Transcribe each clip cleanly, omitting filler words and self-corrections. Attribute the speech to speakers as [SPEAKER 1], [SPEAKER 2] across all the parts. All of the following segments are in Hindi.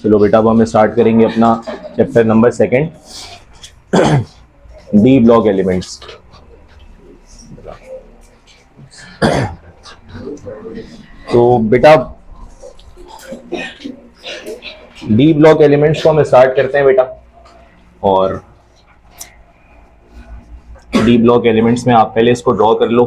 [SPEAKER 1] चलो बेटा, अब हम स्टार्ट करेंगे अपना chapter number 2, D block elements. तो बेटा डी ब्लॉक एलिमेंट्स को हम स्टार्ट करते हैं बेटा। और डी ब्लॉक एलिमेंट्स में आप पहले इसको ड्रॉ कर लो।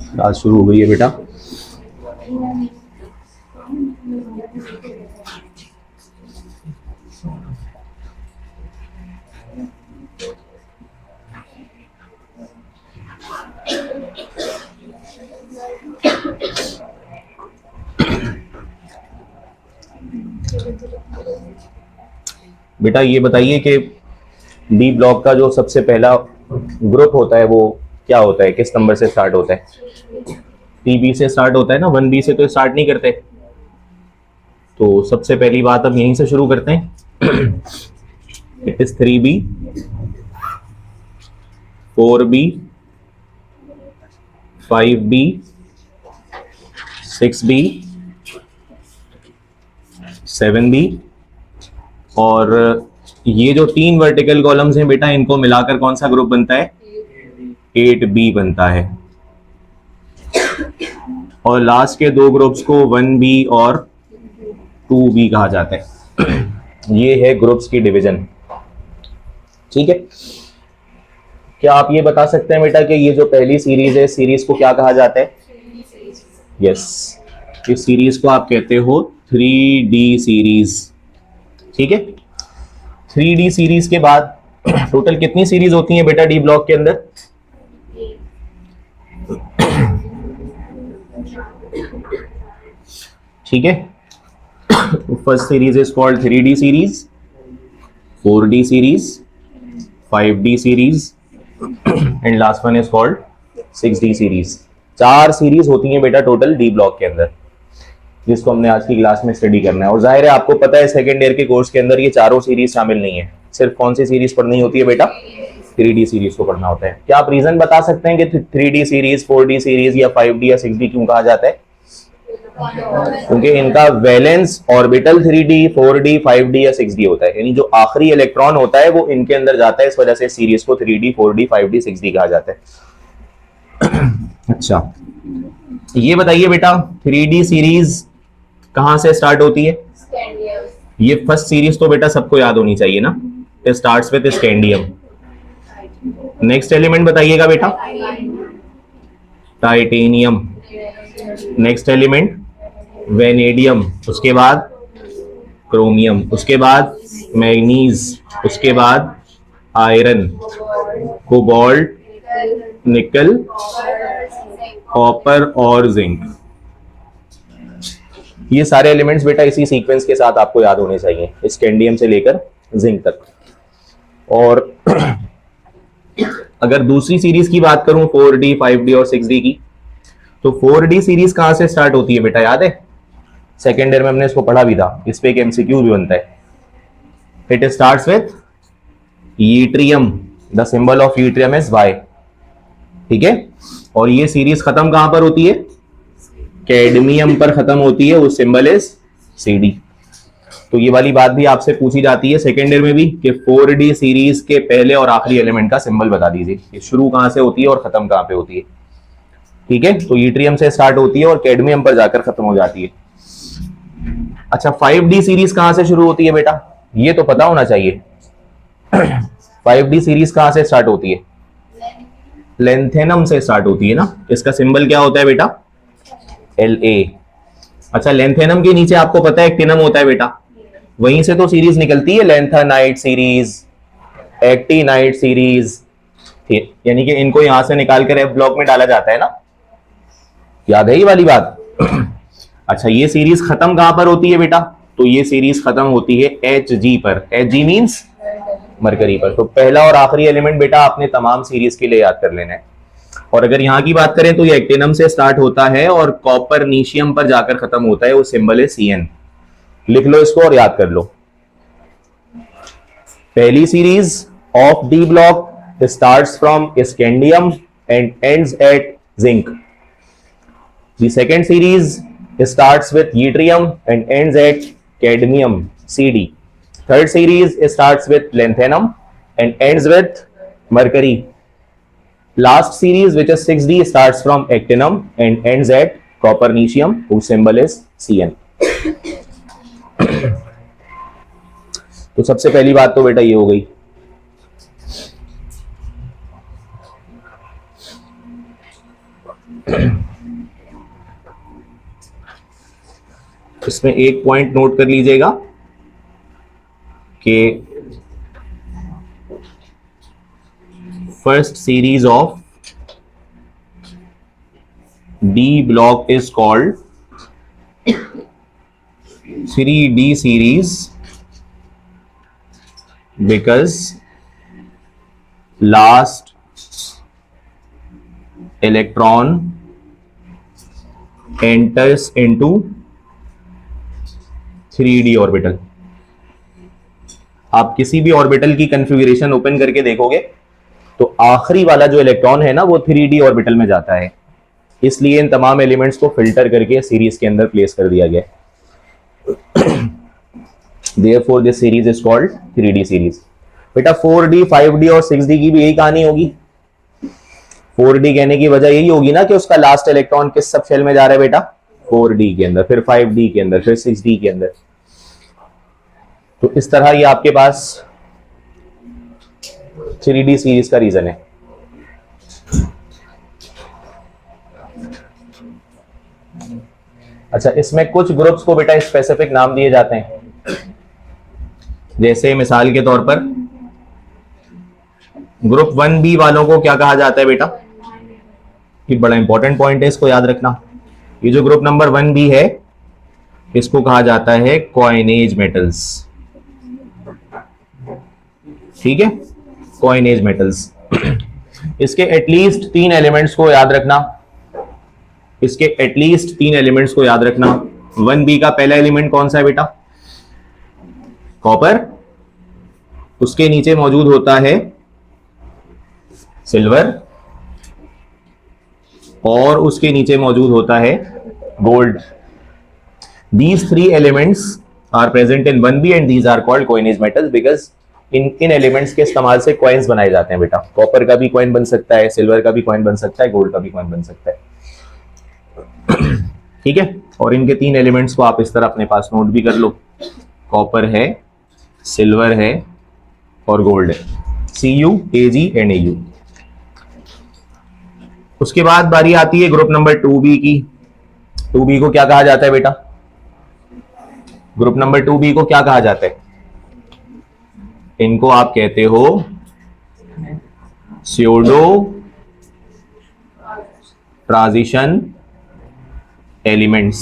[SPEAKER 1] क्लास शुरू हो गई है बेटा। बेटा ये बताइए कि डी ब्लॉक का जो सबसे पहला ग्रुप होता है वो क्या होता है, किस नंबर से स्टार्ट होता है? 3B से स्टार्ट होता है ना, 1B से तो स्टार्ट नहीं करते। तो सबसे पहली बात हम यहीं से शुरू करते हैं। It is 3B, 4B, 5B, 6B, 7B और ये जो 3 वर्टिकल कॉलम्स हैं बेटा, इनको मिलाकर कौन सा ग्रुप बनता है? 8B बनता है। और लास्ट के 2 ग्रुप्स को 1B और 2B कहा जाता है। ये है ग्रुप्स की डिवीजन। ठीक है, क्या आप ये बता सकते हैं बेटा कि ये जो पहली सीरीज है, सीरीज को क्या कहा जाता है? यस, इस सीरीज को आप कहते हो 3D सीरीज। ठीक है, 3D सीरीज के बाद टोटल कितनी सीरीज होती है बेटा डी ब्लॉक के अंदर? ठीक है, first series is called 3D series, 4D series, 5D series and last one is called 6D series. 4 series होती हैं बेटा टोटल डी ब्लॉक के अंदर, जिसको हमने आज की क्लास में स्टडी करना है। और जाहिर है आपको पता है सेकेंड ईयर के कोर्स के अंदर ये चारों सीरीज शामिल नहीं है। सिर्फ कौन सी सीरीज पढ़नी होती है बेटा? 3D सीरीज को पढ़ना होता है। क्या आप रीजन बता सकते हैं कि 3D सीरीज, 4D सीरीज या 5D या 6D क्यों कहा जाता है? क्योंकि इनका valence orbital 3D, 4D, 5D या 6D होता है, यानी जो आखिरी इलेक्ट्रॉन होता है वो इनके अंदर जाता है। इस वजह से सीरीज को 3D, 4D, 5D, 6D कहा जाता है। अच्छा, ये बताइए बेटा 3D सीरीज कहां से स्टार्ट होती है? ये फर्स्ट सीरीज तो बेटा सबको याद होनी चाहिए ना, it starts with scandium. Next element बताइएगा बेटा? टाइटेनियम। नेक्स्ट एलिमेंट वेनेडियम, उसके बाद क्रोमियम, उसके बाद मैग्नीज, उसके बाद आयरन, कोबाल्ट, निकल, कॉपर और जिंक। ये सारे एलिमेंट्स बेटा इसी सीक्वेंस के साथ आपको याद होने चाहिए, स्कैंडियम से लेकर जिंक तक। और अगर दूसरी सीरीज की बात करूं 4D, 5D और 6D की, तो 4D सीरीज कहां से स्टार्ट होती है बेटा, याद है? सेकेंड ईयर में हमने इसको पढ़ा भी था, इस पे एक एमसीक्यू भी बनता है। It starts with yttrium, the symbol of yttrium is Y। ठीक है, और ये सीरीज खत्म कहां पर होती है? कैडमियम पर खत्म होती है, उस सिंबल इज CD। तो ये वाली बात भी आपसे पूछी जाती है सेकेंड ईयर में भी कि 4D सीरीज के पहले और आखिरी एलिमेंट का सिंबल बता दीजिए, ये शुरू कहां से होती है और खत्म कहां पे होती है। ठीक है, तो यूट्रियम से स्टार्ट होती है और कैडमियम पर जाकर खत्म हो जाती है। अच्छा, 5D सीरीज कहां से शुरू होती है बेटा? ये तो पता होना चाहिए। 5D सीरीज कहां से स्टार्ट होती है? लेंथेनम से स्टार्ट होती है ना, इसका सिंबल क्या होता है बेटा? La। अच्छा, लेंथेनम के नीचे आपको पता है एक्टिनम होता है बेटा, वहीं से तो सीरीज निकलती है, लेंथेनाइट सीरीज, एक्टिनाइट सीरीज, यानी कि इनको यहां से निकाल कर एफ ब्लॉक में डाला जाता है ना, याद है ये वाली बात? अच्छा, ये सीरीज खत्म कहां पर होती है बेटा? तो ये सीरीज खत्म होती है Hg पर। Hg मींस मरकरी पर। तो पहला और आखिरी एलिमेंट बेटा आपने तमाम सीरीज के लिए याद कर लेना है। और अगर यहां की बात करें तो ये एक्टिनम से स्टार्ट होता है और कॉपरनीशियम पर जाकर खत्म होता है, वो सिंबल है Cn। लिख लो इसको और याद कर लो। पहली series of D block starts from scandium and ends at zinc. The second series starts with yttrium and ends at cadmium, Cd. Third series starts with lanthanum and ends with mercury. Last series, which is 6d, starts from actinum and ends at copernicium, whose symbol is Cn. तो सबसे पहली बात तो बेटा ये हो गई। इसमें एक पॉइंट नोट कर लीजिएगा कि first series of D block is called 3d series because last electron enters into 3d orbital. आप किसी भी ऑर्बिटल की कॉन्फ़िगरेशन ओपन करके देखोगे तो आखिरी वाला जो इलेक्ट्रॉन है ना वो 3d ऑर्बिटल में जाता है, इसलिए इन तमाम एलिमेंट्स को फिल्टर करके सीरीज के अंदर प्लेस कर दिया गया। Therefore this series is called 3d series. बेटा 4d 5d और 6d की भी यही कहानी होगी। 4d कहने की वजह यही होगी ना कि उसका लास्ट इलेक्ट्रॉन किस सब शेल में जा रहा है बेटा? 4d के अंदर, फिर 5d के अंदर, फिर 6d के अंदर। तो इस तरह ये आपके पास 3d सीरीज का रीजन है। अच्छा, इसमें कुछ ग्रुप्स को बेटा स्पेसिफिक नाम दिए जाते हैं, जैसे मिसाल के तौर पर ग्रुप 1b वालों को क्या कहा जाता है बेटा? ये बड़ा इंपॉर्टेंट पॉइंट है, इसको याद रखना। ये जो ग्रुप नंबर 1b है इसको कहा जाता है कॉइनेज मेटल्स। ठीक है, कॉइनेज मेटल्स। इसके एटलीस्ट 3 एलिमेंट्स को याद रखना, इसके एटलीस्ट 3 एलिमेंट्स को याद रखना। 1b का पहला एलिमेंट कौन सा है बेटा? कॉपर। उसके नीचे मौजूद होता है सिल्वर और उसके नीचे मौजूद होता है gold. These 3 elements are present in 1b and these are called coinage metals because in elements के इस्तेमाल से कॉइन्स बनाए जाते हैं बेटा। कॉपर का भी कॉइन बन सकता है, सिल्वर का भी कॉइन बन सकता है, गोल्ड का भी कॉइन बन सकता है। ठीक है, और इनके 3 एलिमेंट्स को आप इस तरह अपने पास नोट भी कर लो। कॉपर है, सिल्वर है और गोल्ड है, Cu, Ag एंड Au। उसके बाद बारी आती है ग्रुप नंबर 2b की। 2b को क्या कहा जाता है बेटा? ग्रुप नंबर 2b को क्या कहा जाता है? इनको आप कहते हो pseudo transition elements.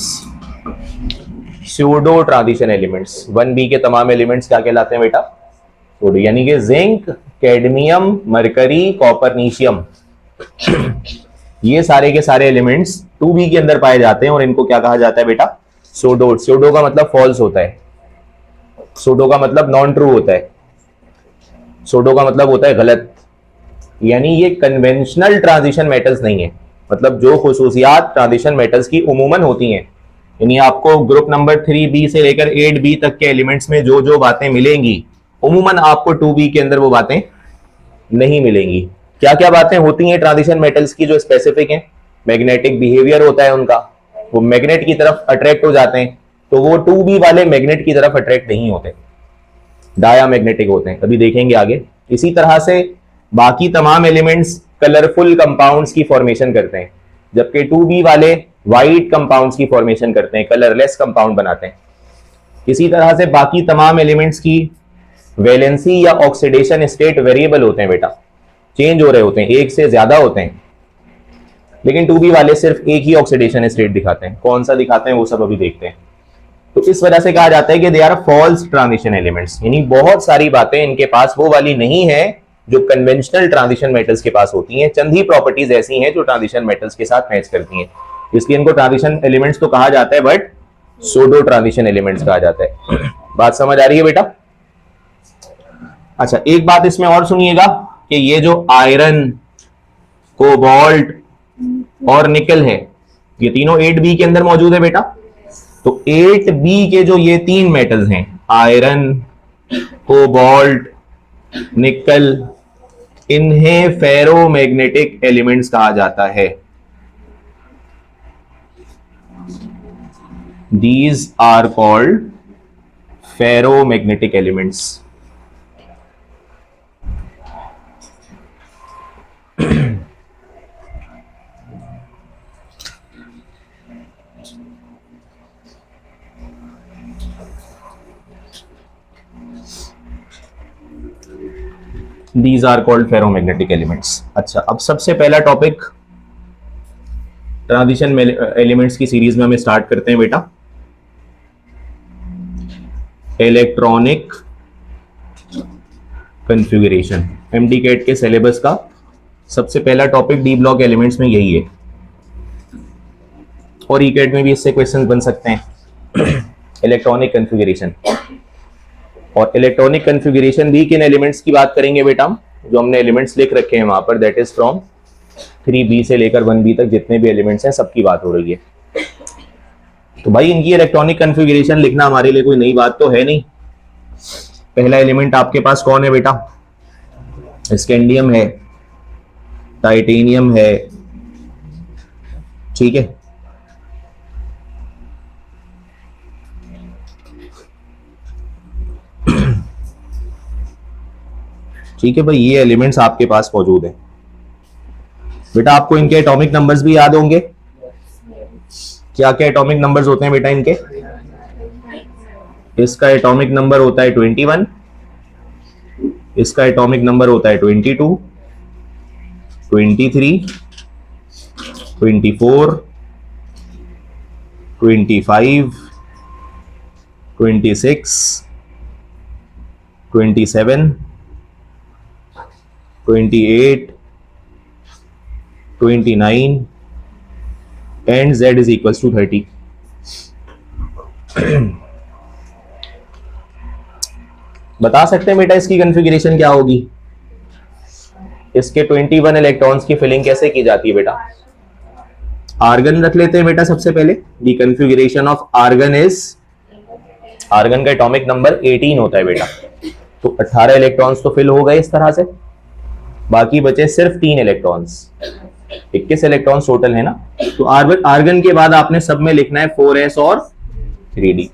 [SPEAKER 1] Pseudo transition elements 1b के तमाम एलिमेंट्स क्या कहलाते हैं बेटा? स्यूडो, यानी कि जिंक, कैडमियम, मरकरी, कॉपरनीशियम, ये सारे के सारे एलिमेंट्स 2b के अंदर पाए जाते हैं और इनको क्या कहा जाता है बेटा? स्यूडो। स्यूडो का मतलब फॉल्स होता है, स्यूडो का मतलब नॉन ट्रू होता है, स्यूडो का मतलब होता है गलत। यानी ये कन्वेंशनल ट्रांजिशन मेटल्स नहीं है, मतलब जो खुसूसियात ट्रांजिशन मेटल्स की उमूमन होती हैं, यानी आपको ग्रुप नंबर 3b से लेकर 8b तक के एलिमेंट्स में जो जो बातें मिलेंगी उमूमन आपको 2b के अंदर वो बातें नहीं मिलेंगी। क्या क्या बातें होती हैं ट्रांजिशन मेटल्स की जो स्पेसिफिक हैं? मैग्नेटिक बिहेवियर होता है उनका, वो मैग्नेट की तरफ अट्रैक्ट हो जाते हैं, तो वो 2b वाले मैग्नेट की तरफ अट्रैक्ट नहीं होते, डाया मैग्नेटिक होते हैं, अभी देखेंगे आगे। इसी तरह से बाकी तमाम एलिमेंट्स कलरफुल कंपाउंड्स की फॉर्मेशन करते हैं, जबकि 2b वाले व्हाइट कंपाउंड्स की फॉर्मेशन करते हैं, कलरलेस कंपाउंड बनाते हैं। इसी तरह से बाकी तमाम एलिमेंट्स की वैलेंसी या ऑक्सीडेशन स्टेट वेरिएबल होते हैं बेटा, चेंज हो रहे होते हैं, एक से ज्यादा होते हैं, लेकिन 2b वाले सिर्फ एक ही ऑक्सीडेशन स्टेट दिखाते हैं। कौन सा दिखाते हैं वो सब अभी देखते हैं। तो इस वजह से कहा जाता है कि they are false transition elements, यानी बहुत सारी बातें इनके पास वो वाली नहीं है जो कन्वेंशनल ट्रांजिशन मेटल्स के पास होती हैं। चंद ही प्रॉपर्टीज ऐसी हैं जो ट्रांजिशन मेटल्स के साथ मैच करती हैं, इसलिए इनको ट्रांजिशन एलिमेंट्स तो कहा जाता है, बट सोडो ट्रांजिशन एलिमेंट्स कहा जाता है। बात समझ आ रही है बेटा? अच्छा, एक बात इसमें और सुनिएगा कि ये जो आयरन, कोबाल्ट और निकल है, ये तीनों 8b के अंदर मौजूद है बेटा। तो 8b के जो ये तीन मेटल्स हैं, आयरन, कोबाल्ट, निकल, इन्हें फेरोमैग्नेटिक एलिमेंट्स कहा जाता है। These are called ferromagnetic elements. These are called ferromagnetic elements. अच्छा, अब सबसे पहला टॉपिक ट्रांजिशन एलिमेंट्स की सीरीज में हम स्टार्ट करते हैं बेटा, इलेक्ट्रॉनिक कॉन्फ़िगरेशन। एमडी कैट के सिलेबस का सबसे पहला टॉपिक डी ब्लॉक एलिमेंट्स में यही है, और ई कैट में भी इससे क्वेश्चन बन सकते हैं। इलेक्ट्रॉनिक कॉन्फ़िगरेशन, और इलेक्ट्रॉनिक कॉन्फ़िगरेशन भी किन एलिमेंट्स की बात करेंगे बेटा? जो हमने एलिमेंट्स लिख रखे हैं वहां पर, दैट इज फ्रॉम 3b से लेकर 1b तक जितने भी एलिमेंट्स हैं सबकी बात हो रही है। तो भाई इनकी इलेक्ट्रॉनिक कॉन्फ़िगरेशन लिखना हमारे लिए कोई नई बात तो है नहीं। पहला एलिमेंट आपके पास कौन है बेटा? स्कैंडियम है, टाइटेनियम है, ठीक है। ठीक है भाई, ये एलिमेंट्स आपके पास मौजूद है बेटा। आपको इनके एटॉमिक नंबर्स भी याद होंगे। क्या क्या एटॉमिक नंबर्स होते हैं बेटा इनके? इसका एटॉमिक नंबर होता है 21, इसका एटॉमिक नंबर होता है 22, 23, 24, 25, 26, 27, 28, 29 and z is equals to 30। बता सकते हैं बेटा इसकी कॉन्फ़िगरेशन क्या होगी? इसके 21 इलेक्ट्रॉन्स की फिलिंग कैसे की जाती है बेटा? आर्गन रख लेते हैं बेटा सबसे पहले। The configuration of argon is, argon का एटॉमिक नंबर 18 होता है बेटा। तो 18 इलेक्ट्रॉन्स तो फिल हो गए इस तरह से, बाकी बचे सिर्फ 3 इलेक्ट्रॉन्स, 21 इलेक्ट्रॉन्स टोटल है ना। तो आर्गन के बाद आपने सब में लिखना है 4s और 3d,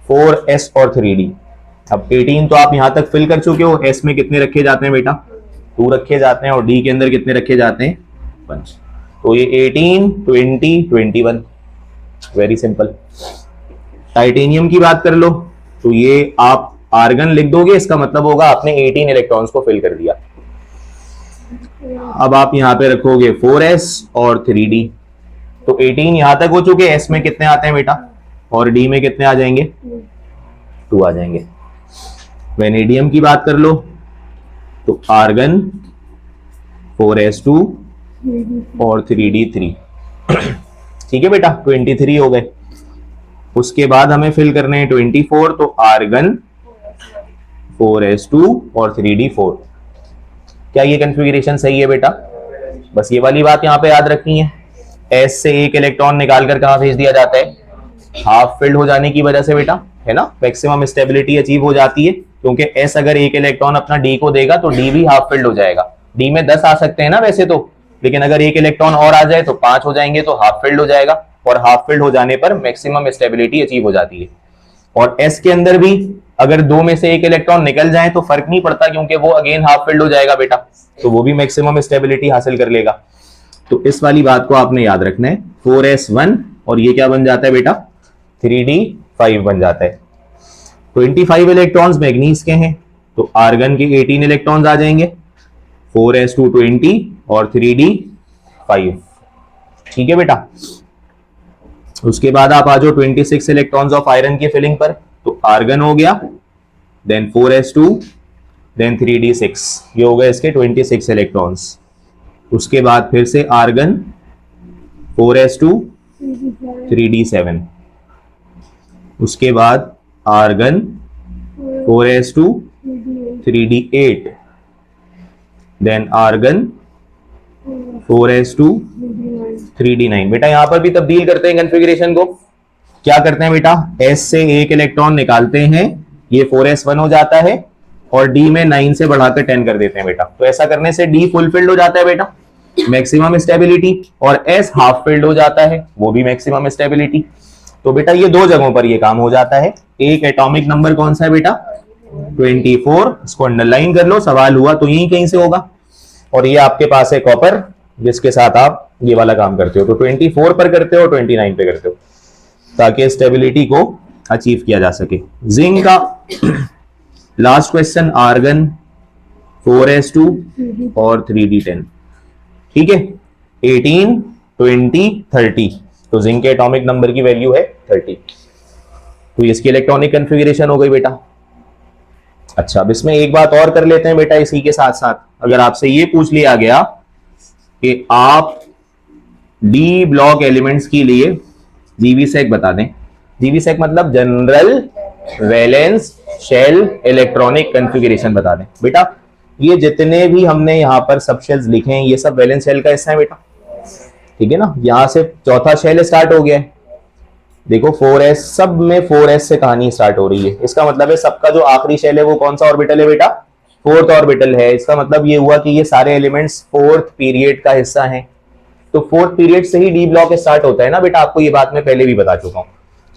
[SPEAKER 1] 4s और 3d। अब 18 तो आप यहां तक फिल कर चुके हो। s में कितने रखे जाते हैं बेटा? 2 रखे जाते हैं, और d के अंदर कितने रखे जाते हैं? 5। तो ये 18, 20, 21, वेरी सिंपल। टाइटेनियम की बात कर लो तो ये आप आर्गन लिख दोगे, इसका मतलब होगा आपने 18 इलेक्ट्रॉन्स को फिल कर दिया। अब आप यहां पे रखोगे 4s और 3d। तो 18 यहां तक हो चुके, s में कितने आते हैं बेटा? और d में कितने आ जाएंगे? 2 आ जाएंगे। वेनेडियम की बात कर लो तो आर्गन 4s2 और 3d3। ठीक है बेटा, 23 हो गए। उसके बाद हमें फिल करने हैं 24, तो आर्गन 4s2 और 3d4। क्या ये कॉन्फ़िगरेशन सही है बेटा? बस ये वाली बात यहां पे याद रखनी है। s से एक इलेक्ट्रॉन निकाल कर कहां भेज दिया जाता है? हाफ फिल्ड हो जाने की वजह से बेटा, है ना, मैक्सिमम स्टेबिलिटी अचीव हो जाती है, क्योंकि s अगर एक इलेक्ट्रॉन अपना d को देगा तो d भी हाफ फिल्ड हो जाएगा। d में 10 आ सकते हैं ना वैसे तो, लेकिन अगर एक इलेक्ट्रॉन और आ जाए तो 5 हो जाएंगे, तो हाफ फिल्ड हो जाएगा, और हाफ फिल्ड हो जाने पर मैक्सिमम स्टेबिलिटी अचीव हो जाती है। और s के अंदर भी अगर दो में से एक इलेक्ट्रॉन निकल जाए तो फर्क नहीं पड़ता, क्योंकि वो अगेन हाफ फिल्ड हो जाएगा बेटा, तो वो भी मैक्सिमम स्टेबिलिटी हासिल कर लेगा। तो इस वाली बात को आपने याद रखना है। 4s1 और ये क्या बन जाता है बेटा, 3d5 बन जाता है। 25 इलेक्ट्रॉन्स मैग्नीज के हैं, तो आर्गन के 18 इलेक्ट्रॉन्स आ जाएंगे, 4s2 20 और 3d5। ठीक है बेटा। उसके बाद आप आ जाओ 26 इलेक्ट्रॉन्स ऑफ आयरन की फिलिंग पर, तो आर्गन हो गया, देन 4s2, देन 3d6, ये हो गए इसके 26 इलेक्ट्रॉन्स। उसके बाद फिर से आर्गन 4s2 3d7, उसके बाद argon 4s2 3d8, then argon 4s2 3d9। बेटा यहां पर भी तब्दील करते हैं कॉन्फ़िगरेशन को। क्या करते हैं बेटा, s से एक इलेक्ट्रॉन निकालते हैं, ये 4s1 हो जाता है, और d में 9 से बढ़ाकर 10 कर देते हैं बेटा। तो ऐसा करने से d फुलफिल्ड हो जाता है बेटा, मैक्सिमम स्टेबिलिटी, और s हाफ फिल्ड हो जाता है, वो भी मैक्सिमम स्टेबिलिटी। तो बेटा ये दो जगहों पर ये काम हो जाता है। एक एटॉमिक नंबर कौन सा है बेटा, 24, इसको अंडरलाइन कर लो, सवाल हुआ तो यही कहीं से होगा। और ये आपके पास है कॉपर, जिसके साथ आप ये वाला काम करते हो, तो 24 पर करते हो, 29 पे करते हो, ताकि स्टेबिलिटी को अचीव किया जा सके। जिंक का लास्ट क्वेश्चन, आर्गन 4s2 और 3d10। ठीक है, 18, 20, 30, तो जिंक के एटॉमिक नंबर की वैल्यू है 30। तो इसकी इलेक्ट्रॉनिक कॉन्फ़िगरेशन हो गई बेटा। अच्छा, अब इसमें एक बात और कर लेते हैं बेटा इसी के साथ साथ। अगर आपसे ये पूछ लिया गया कि आप डी ब्लॉक एलिमेंट्स के लिए जीवीसेक बता दें, जीवीसेक मतलब general valence shell electronic configuration बता दें। बेटा ये जितने भी हमने यहाँ पर सब शेल्स लिखे हैं, ये सब वैलेंस शेल का हिस्सा है बेटा। ठीक है ना, यहां से चौथा शेल स्टार्ट हो गया है, देखो 4s, सब में 4s से कहानी स्टार्ट हो रही है। इसका मतलब है सबका जो आखिरी शेल है वो कौन सा ऑर्बिटल है बेटा, 4th ऑर्बिटल है। इसका मतलब ये हुआ कि ये सारे एलिमेंट्स 4th पीरियड का हिस्सा हैं। तो 4th पीरियड से ही डी ब्लॉक स्टार्ट होता है ना बेटा, आपको ये बात मैं पहले भी बता चुका हूं।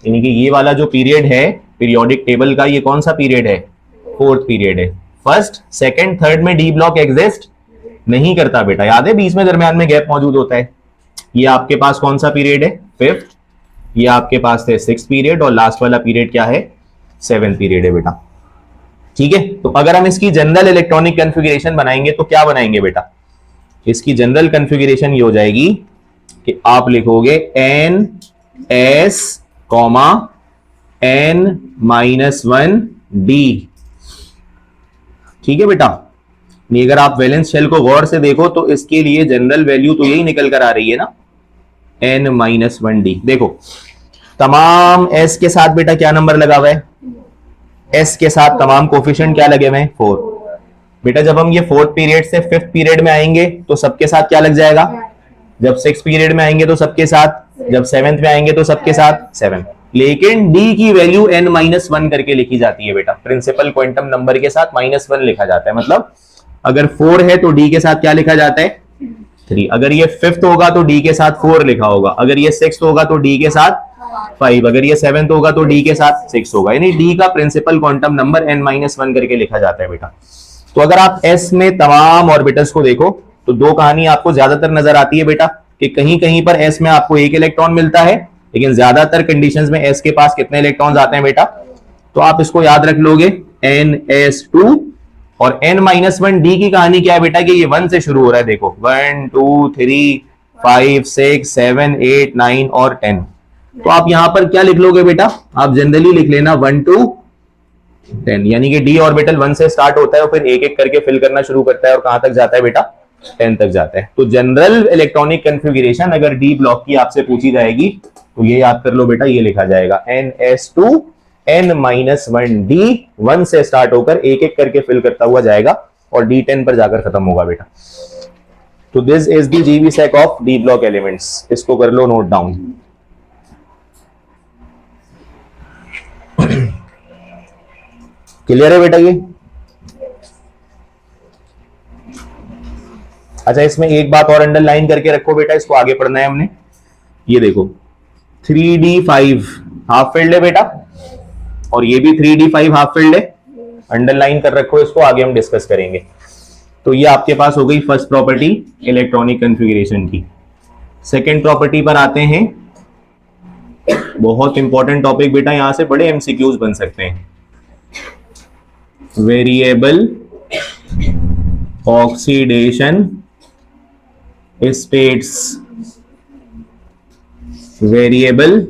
[SPEAKER 1] यानी कि ये वाला जो पीरियड है पीरियोडिक टेबल का, ये कौन सा पीरियड है, 4th पीरियड है। फर्स्ट, सेकंड, थर्ड में डी ब्लॉक एग्जिस्ट नहीं करता बेटा, याद है, बीच में दरमियान में गैप मौजूद होता है। ये आपके पास कौन सा पीरियड है, 5th, ये आपके पास है 6th पीरियड, और लास्ट वाला पीरियड क्या है, 7th पीरियड है बेटा। ठीक है, तो अगर हम इसकी जनरल इलेक्ट्रॉनिक कॉन्फ़िगरेशन बनाएंगे तो क्या बनाएंगे बेटा, इसकी जनरल कॉन्फ़िगरेशन ये हो जाएगी कि आप लिखोगे NS, N-1D। ठीक है बेटा, नहीं अगर आप वैलेंस शेल को गौर से देखो तो इसके लिए जनरल वैल्यू तो यही निकल कर आ रही है ना, N-1D। देखो तमाम S के साथ बेटा क्या नंबर लगा हुआ है, S के साथ तमाम कोफिशिएंट क्या लगे हुए हैं, 4। बेटा जब हम ये 4th पीरियड से 5th पीरियड में आएंगे तो सबके साथ क्या लग जाएगा, जब 6th पीरियड में आएंगे तो सबके साथ, जब 7th में आएंगे तो सबके साथ 7। लेकिन D की वैल्यू N-1 करके लिखी जाती है बेटा, प्रिंसिपल क्वांटम नंबर के साथ -1 लिखा जाता है। मतलब अगर 4 है तो D के साथ क्या लिखा जाता है, 3। अगर ये 5th होगा तो D के साथ 4 लिखा होगा, अगर ये 6th होगा तो D के साथ 5, अगर ये 7th होगा तो D के साथ 6 होगा। यानी D का प्रिंसिपल क्वांटम नंबर N-1 करके लिखा जाता है बेटा। तो अगर आप S में तमाम ऑर्बिटल्स को देखो तो दो कहानी आपको ज्यादातर नजर आती है बेटा, कि कहीं कहीं पर S में आपको एक इलेक्ट्रॉन मिलता है, लेकिन ज्यादातर कंडीशंस में S के पास कितने इलेक्ट्रॉन्स आते हैं बेटा, तो आप इसको याद रख लोगे NS2। और N-1D की कहानी क्या है बेटा, कि ये 1 से शुरू हो रहा है। देखो 1 2 3 5 6 7 8 9 और 10। तो आप यहां पर क्या लिख लोगे बेटा, आप जनरली लिख लेना 1 to 10, यानी कि D ऑर्बिटल 1 से स्टार्ट होता है और फिर एक एक करके फिल करना शुरू करता है और कहां तक जाता है बेटा, 10 तक जाता है। तो जनरल इलेक्ट्रॉनिक कॉन्फ़िगरेशन अगर डी ब्लॉक की आपसे पूछी जाएगी तो ये याद कर लो बेटा, ये लिखा जाएगा NS2 N-1D, 1 से स्टार्ट होकर एक एक करके फिल करता हुआ जाएगा और D10 पर जाकर खत्म होगा बेटा। तो this is the GVSEC of D block elements, इसको कर लो नोट डाउन। क्लियर है बेटा ये? अच्छा, इसमें एक बात और अंडरलाइन करके रखो बेटा, इसको आगे पढ़ना है हमने। ये देखो 3D5 हाफ फिल्ड है बेटा, और ये भी 3d5 हाफ फील्ड है, अंडरलाइन कर रखो इसको, आगे हम डिस्कस करेंगे। तो ये आपके पास हो गई फर्स्ट प्रॉपर्टी इलेक्ट्रॉनिक कॉन्फ़िगरेशन की। सेकेंड प्रॉपर्टी पर आते हैं, बहुत इंपॉर्टेंट टॉपिक बेटा, यहां से बड़े एमसीक्यूज बन सकते हैं। Variable oxidation states, variable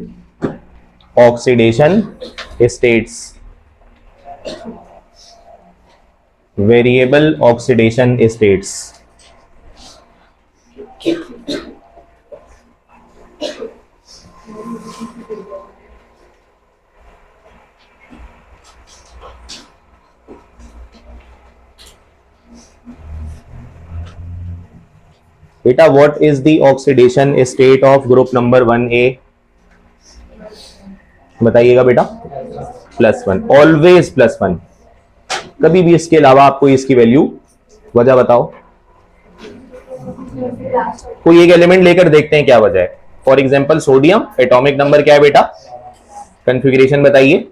[SPEAKER 1] oxidation states, variable oxidation states. बेटा what is the oxidation state of group number 1A? बताइएगा बेटा। +1, ऑलवेज +1, कभी भी इसके अलावा आपको इसकी वैल्यू, वजह बताओ। कोई एक एलिमेंट लेकर देखते हैं क्या वजह है। For example sodium, atomic number क्या है बेटा, कॉन्फ़िगरेशन बताइए,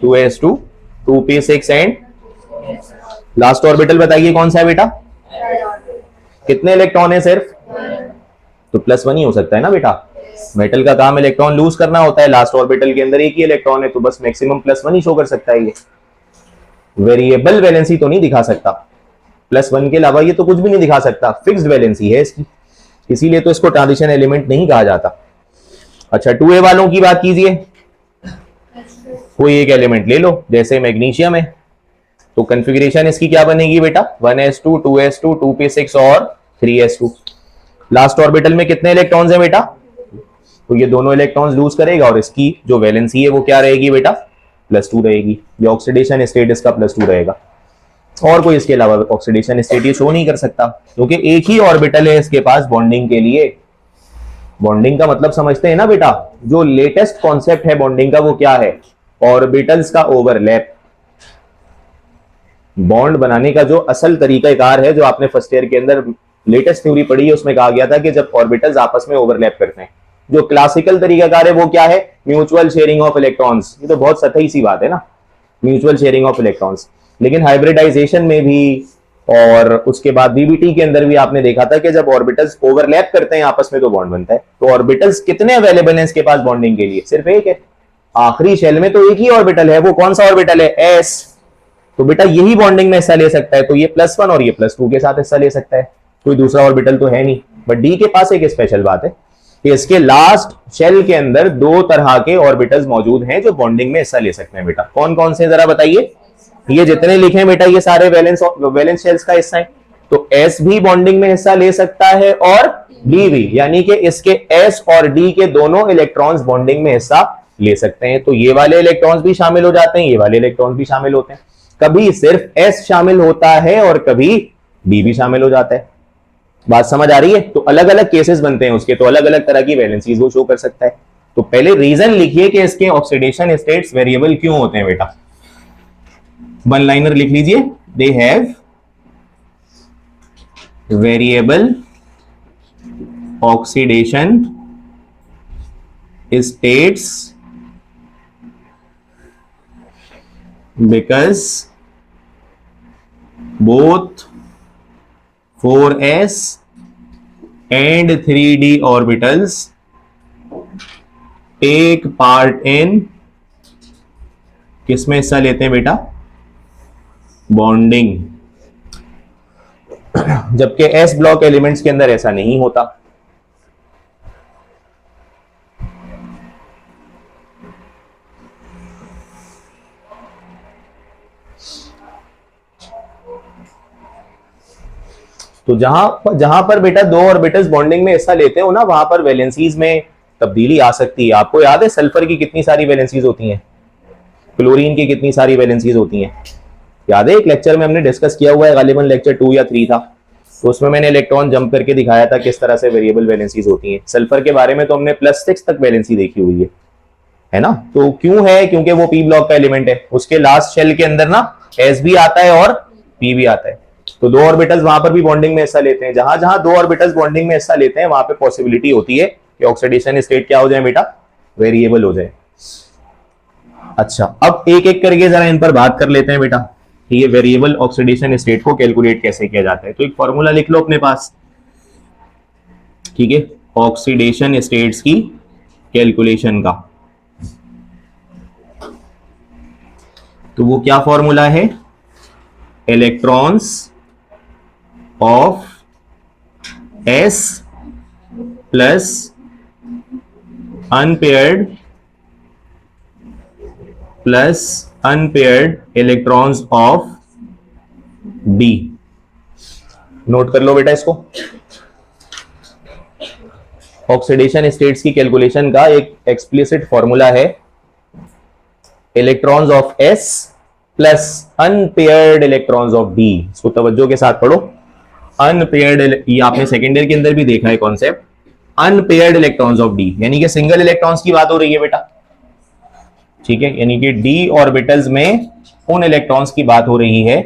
[SPEAKER 1] 2s2 2p6 and last orbital बताइए कौन सा है बेटा, कितने इलेक्ट्रॉन है सिर्फ, तो +1 ही हो सकता है ना बेटा। मेटल का काम इलेक्ट्रॉन लूज करना होता है, लास्ट ऑर्बिटल के अंदर एक ही इलेक्ट्रॉन है, तो बस मैक्सिमम +1 ही शो कर सकता है। ये वेरिएबल वैलेंसी तो नहीं दिखा सकता, +1 के अलावा ये तो कुछ भी नहीं दिखा सकता, फिक्स्ड वैलेंसी है इसकी, इसीलिए तो इसको ट्रांजिशन एलिमेंट नहीं कहा जाता। अच्छा 2A वालों की बात कीजिए, कोई एक एलिमेंट ले लो, जैसे मैग्नीशियम है, तो कॉन्फ़िगरेशन इसकी क्या बनेगी बेटा, 1s2 2s2 2p6 और 3s2। लास्ट ऑर्बिटल में कितने इलेक्ट्रॉन्स हैं बेटा, तो ये दोनों इलेक्ट्रॉन्स लूज करेगा और इसकी जो वैलेंसी है वो क्या रहेगी बेटा, +2 रहेगी। ये ऑक्सीडेशन स्टेट इसका +2 रहेगा, और कोई इसके अलावा ऑक्सीडेशन स्टेट ये शो नहीं कर सकता, क्योंकि एक ही ऑर्बिटल है इसके पास बॉन्डिंग के लिए। बॉन्डिंग का मतलब समझते हैं ना बेटा, जो लेटेस्ट कॉन्सेप्ट है बॉन्डिंग का वो क्या है, ऑर्बिटल्स का ओवरलैप। बॉन्ड बनाने का जो असल तरीकाकार है, जो आपने फर्स्ट ईयर के अंदर लेटेस्ट थ्योरी पढ़ी है, उसमें कहा गया था कि जब ऑर्बिटल्स आपस में ओवरलैप करते हैं, जो क्लासिकल तरीकाकार है वो क्या है, म्यूचुअल शेयरिंग ऑफ इलेक्ट्रॉन्स। ये तो बहुत सतही सी बात है ना, म्यूचुअल शेयरिंग ऑफ इलेक्ट्रॉन्स। लेकिन हाइब्रिडाइजेशन में भी और उसके बाद बीबीटी के अंदर भी आपने देखा था कि जब ऑर्बिटल्स ओवरलैप करते हैं आपस में तो बॉन्ड बनता है। तो ऑर्बिटल्स कितने अवेलेबल हैं इसके पास बॉन्डिंग के लिए, सिर्फ एक है। आखिरी शेल में तो एक ही ऑर्बिटल है, वो कौन सा ऑर्बिटल है, एस। तो बेटा यही बॉन्डिंग में हिस्सा ले सकता है, तो ये +1 और ये +2 के साथ हिस्सा ले सकता है, कोई दूसरा ऑर्बिटल तो है नहीं। बट डी के पास एक स्पेशल बात है कि इसके लास्ट शेल के अंदर 2 तरह के ऑर्बिटल्स मौजूद हैं जो बॉन्डिंग में हिस्सा ले सकते हैं। बेटा कौन कौन से जरा बताइए, ये जितने लिखे हैं बेटा ये सारे वैलेंस शेल्स का हिस्सा है। तो एस भी बॉन्डिंग में हिस्सा ले सकता है और डी भी, यानी कि इसके एस और डी के दोनों इलेक्ट्रॉन्स बॉन्डिंग में हिस्सा ले सकते हैं। तो ये वाले इलेक्ट्रॉन्स भी शामिल हो जाते हैं, ये वाले इलेक्ट्रॉन्स भी शामिल होते हैं। कभी सिर्फ एस शामिल होता है और कभी डी भी शामिल हो जाता है। बात समझ आ रही है। तो अलग अलग केसेस बनते हैं उसके, तो अलग अलग तरह की वैलेंसीज वो शो कर सकता है। तो पहले रीजन लिखिए कि इसके ऑक्सीडेशन स्टेट्स वेरिएबल क्यों होते हैं बेटा। वन लाइनर लिख लीजिए, they have variable oxidation states because both 4s and 3d orbitals take part in, किसमें हिस्सा लेते हैं बेटा, बॉन्डिंग। जबकि s ब्लॉक एलिमेंट्स के अंदर ऐसा नहीं होता। तो जहां पर बेटा 2 ऑर्बिटल्स बॉन्डिंग में हिस्सा लेते हो ना, वहां पर वैलेंसीज में तब्दीली आ सकती है। आपको याद है सल्फर की कितनी सारी वैलेंसीज होती हैं, क्लोरीन की कितनी सारी वैलेंसीज होती हैं, याद है? एक लेक्चर में हमने डिस्कस किया हुआ है, गालिबन लेक्चर 2 या 3 था, तो उसमें मैंने इलेक्ट्रॉन जंप करके दिखाया था किस तरह से वेरिएबल वैलेंसीज होती हैं। सल्फर के बारे में तो हमने +6 तक वैलेंसी देखी हुई है ना। तो क्यों है, क्योंकि वो पी ब्लॉक का एलिमेंट है, उसके लास्ट शेल के अंदर ना एस भी आता है और पी भी आता है। तो 2 ऑर्बिटल्स वहां पर भी बॉन्डिंग में हिस्सा लेते हैं। जहां जहां 2 ऑर्बिटल्स बॉन्डिंग में हिस्सा लेते हैं वहां पे पॉसिबिलिटी होती है कि ऑक्सीडेशन स्टेट क्या हो जाए बेटा, वेरिएबल हो जाए। अच्छा, अब एक एक करके जरा इन पर बात कर लेते हैं बेटा कि ये वेरिएबल ऑक्सीडेशन स्टेट को कैलकुलेट कैसे किया जाता है। तो एक फॉर्मूला लिख लो अपने पास, ठीक है, ऑक्सीडेशन स्टेट्स की कैलकुलेशन का। तो वो क्या फॉर्मूला है, electrons of s plus unpaired electrons of b। Note कर लो बेटा इसको। ऑक्सीडेशन स्टेट्स की कैलकुलेशन का एक एक्सप्लिसिट फॉर्मूला है, electrons of s plus unpaired electrons of b। इसको तवज्जो के साथ पढ़ो। अनपेयर्ड, ये आपने सेकेंड ईयर के अंदर भी देखा है concept, unpaired electrons of d, यानी कि सिंगल इलेक्ट्रॉन्स की बात हो रही है बेटा, ठीक है, यानी कि d ऑर्बिटल्स में उन इलेक्ट्रॉन्स की बात हो रही है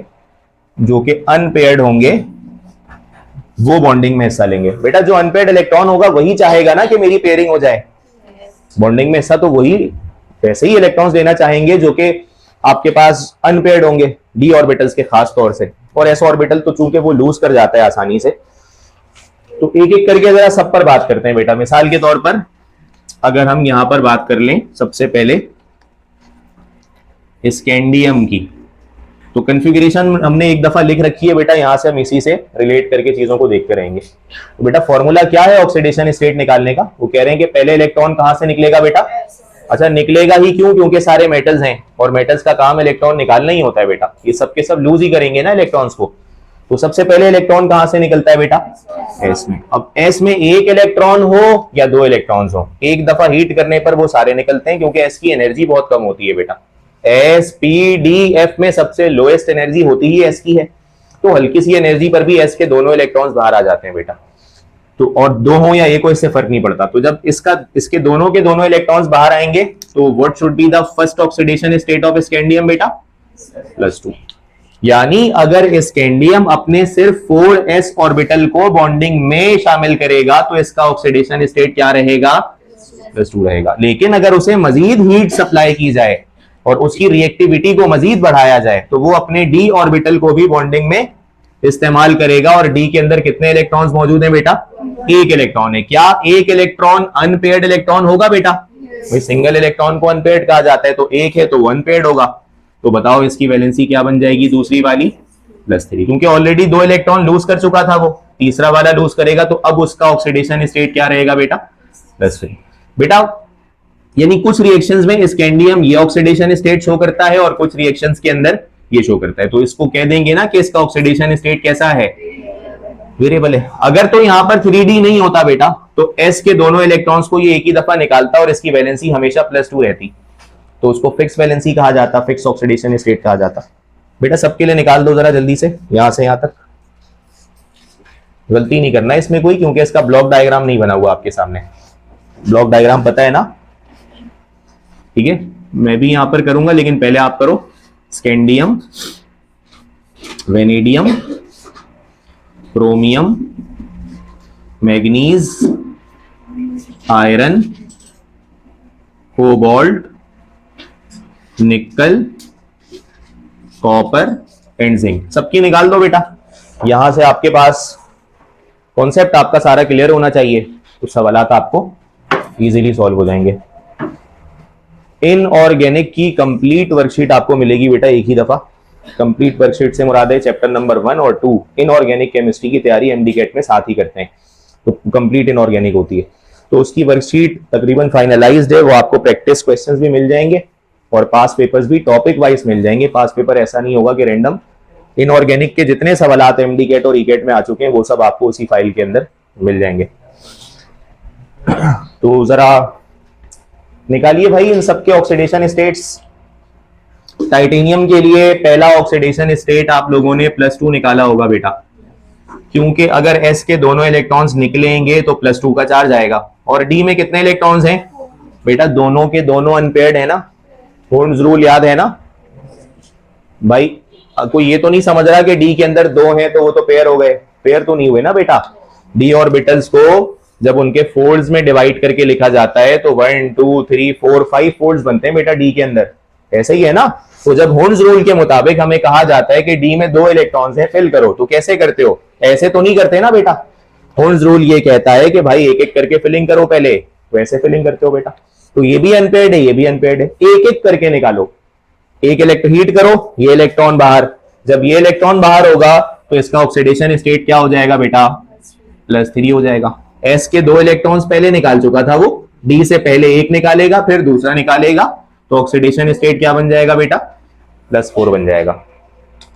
[SPEAKER 1] जो कि अनपेयर्ड होंगे, वो बॉन्डिंग में हिस्सा लेंगे। बेटा जो अनपेयर्ड इलेक्ट्रॉन होगा वही चाहेगा ना कि मेरी पेयरिंग हो जाए, बॉन्डिंग में हिस्सा तो वही वैसे ही इलेक्ट्रॉन्स लेना चाहेंगे जो कि आपके पास अनपेयर्ड होंगे d ऑर्बिटल्स के खास तौर से, और s ऑर्बिटल तो चूंकि वो लूज कर जाता है आसानी से। तो एक एक करके जरा सब पर बात करते हैं बेटा। मिसाल के तौर पर अगर हम यहां पर बात कर लें सबसे पहले स्कैंडियम की, तो कॉन्फ़िगरेशन हमने एक दफा लिख रखी है बेटा, यहां से हम इसी से रिलेट करके चीजों को देखते रहेंगे। तो बेटा फॉर्मूला क्या है ऑक्सीडेशन स्टेट निकालने का, वो कह रहे हैं कि पहले इलेक्ट्रॉन कहां से निकलेगा बेटा। अच्छा, निकलेगा ही क्यों, क्योंकि सारे मेटल्स हैं और मेटल्स का काम इलेक्ट्रॉन निकालना ही होता है बेटा, ये सब के सब लूज ही करेंगे ना इलेक्ट्रॉन्स को। तो सबसे पहले इलेक्ट्रॉन कहां से निकलता है बेटा, एस में। अब एस में एक इलेक्ट्रॉन हो या दो इलेक्ट्रॉन्स हो, एक दफा हीट करने पर वो सारे निकलते हैं, क्योंकि एस की एनर्जी बहुत कम होती है बेटा। एस पी डी एफ में सबसे लोएस्ट एनर्जी होती ही एस की है, तो हल्की सी एनर्जी पर भी एस के दोनों इलेक्ट्रॉन्स बाहर आ जाते हैं बेटा। तो और दो हो या एक हो इससे फर्क नहीं पड़ता। तो जब इसके दोनों के दोनों इलेक्ट्रॉन्स बाहर आएंगे तो what should be the first oxidation state of scandium बेटा, +2। यानी अगर स्कैंडियम अपने सिर्फ 4s ऑर्बिटल को बॉन्डिंग में शामिल करेगा तो इसका ऑक्सीडेशन स्टेट क्या रहेगा, +2 रहेगा। लेकिन अगर उसे मजीद हीट सप्लाई की जाए और उसकी रिएक्टिविटी को मजीद बढ़ाया जाए तो वो अपने d ऑर्बिटल को भी बॉन्डिंग में इस्तेमाल करेगा। और d के अंदर कितने इलेक्ट्रॉन्स मौजूद हैं बेटा, एक इलेक्ट्रॉन है। क्या एक इलेक्ट्रॉन अनपेयर्ड इलेक्ट्रॉन होगा बेटा, भाई सिंगल इलेक्ट्रॉन को अनपेयर्ड कहा जाता है, तो एक है तो वो अनपेयर्ड होगा। तो बताओ इसकी वैलेंसी क्या बन जाएगी, दूसरी वाली +3, क्योंकि ऑलरेडी दो इलेक्ट्रॉन लूज कर चुका था, वो तीसरा वाला लूज करेगा तो अब उसका ऑक्सीडेशन स्टेट क्या रहेगा बेटा, +3। बेटा यानी कुछ रिएक्शंस में स्कैंडियम ये ऑक्सीडेशन स्टेट शो करता है और कुछ रिएक्शंस के अंदर ये शो करता है। तो इसको कह देंगे ना कि इसका ऑक्सीडेशन स्टेट कैसा है, वेरिएबल है। अगर तो यहां पर 3D नहीं होता बेटा तो s के दोनों इलेक्ट्रॉन्स को ये एक ही दफा निकालता और इसकी वैलेंसी हमेशा +2 रहती, तो उसको फिक्स वैलेंसी कहा जाता, फिक्स ऑक्सीडेशन स्टेट कहा जाता। बेटा सबके लिए निकाल दो जरा जल्दी से, यहां से यहां तक। गलती नहीं करना इसमें कोई, क्योंकि इसका ब्लॉक डायग्राम नहीं बना हुआ आपके सामने। ब्लॉक डायग्राम पता है ना, ठीक है, मैं भी यहां पर करूंगा लेकिन पहले आप करो। Scandium, vanadium, chromium, manganese, iron, cobalt, निकल, कॉपर एंड जिंक, सबकी निकाल दो बेटा। यहां से आपके पास कॉन्सेप्ट आपका सारा क्लियर होना चाहिए, कुछ सवालात आपको इजीली सॉल्व हो जाएंगे। इनऑर्गेनिक की कंप्लीट वर्कशीट आपको मिलेगी बेटा एक ही दफा। कंप्लीट वर्कशीट से मुराद है चैप्टर नंबर 1 और 2। इनऑर्गेनिक केमिस्ट्री की तैयारी एमडी कैट में साथ ही करते हैं, तो कंप्लीट इनऑर्गेनिक होती है। तो उसकी वर्कशीट तकरीबन फाइनलाइज्ड है, वो आपको प्रैक्टिस क्वेश्चंस भी मिल जाएंगे और पास पेपर्स भी टॉपिक वाइज मिल जाएंगे। पास पेपर ऐसा नहीं होगा कि रैंडम, इनऑर्गेनिक के जितने सवालात एमडी कैट और ई कैट में आ चुके हैं वो सब आपको उसी फाइल के अंदर मिल जाएंगे। तो जरा निकालिए भाई इन सबके ऑक्सीडेशन स्टेट्स। टाइटेनियम के लिए पहला ऑक्सीडेशन स्टेट आप लोगों ने +2 निकाला होगा बेटा, क्योंकि अगर s के दोनों इलेक्ट्रॉन्स निकलेंगे तो +2 का चार्ज आएगा। और d में कितने इलेक्ट्रॉन्स हैं बेटा, दोनों के दोनों अनपेयर्ड है ना, होल्म्स रूल याद है ना भाई। कोई ये तो नहीं समझ रहा कि d के अंदर 2 हैं तो वो तो पेयर हो गए, पेयर तो नहीं हुए ना बेटा। d ऑर्बिटल्स को जब उनके फोल्ड्स में डिवाइड करके लिखा जाता है तो 1 2 3 4 5 फोल्ड्स बनते हैं बेटा d के अंदर। ऐसे ही है ना। तो जब होन्स रूल के मुताबिक हमें कहा जाता है कि डी में 2 इलेक्ट्रॉन्स हैं, फिल करो, तो कैसे करते हो? ऐसे तो नहीं करते ना बेटा। होन्स रूल ये कहता है कि भाई एक एक करके फिलिंग करो पहले, वैसे फिलिंग करते हो बेटा। तो ये भी अनपेयर्ड है, ये भी अनपेयर्ड है, एक एक करके निकालो। एक इलेक्ट्रॉन हीट करो, ये इलेक्ट्रॉन बाहर, जब ये इलेक्ट्रॉन बाहर होगा तो इसका ऑक्सीडेशन स्टेट क्या हो जाएगा बेटा? +3 हो जाएगा। एस के 2 इलेक्ट्रॉन्स पहले निकाल चुका था वो, डी से पहले एक निकालेगा फिर दूसरा निकालेगा, तो ऑक्सीडेशन स्टेट क्या बन जाएगा बेटा? +4 बन जाएगा।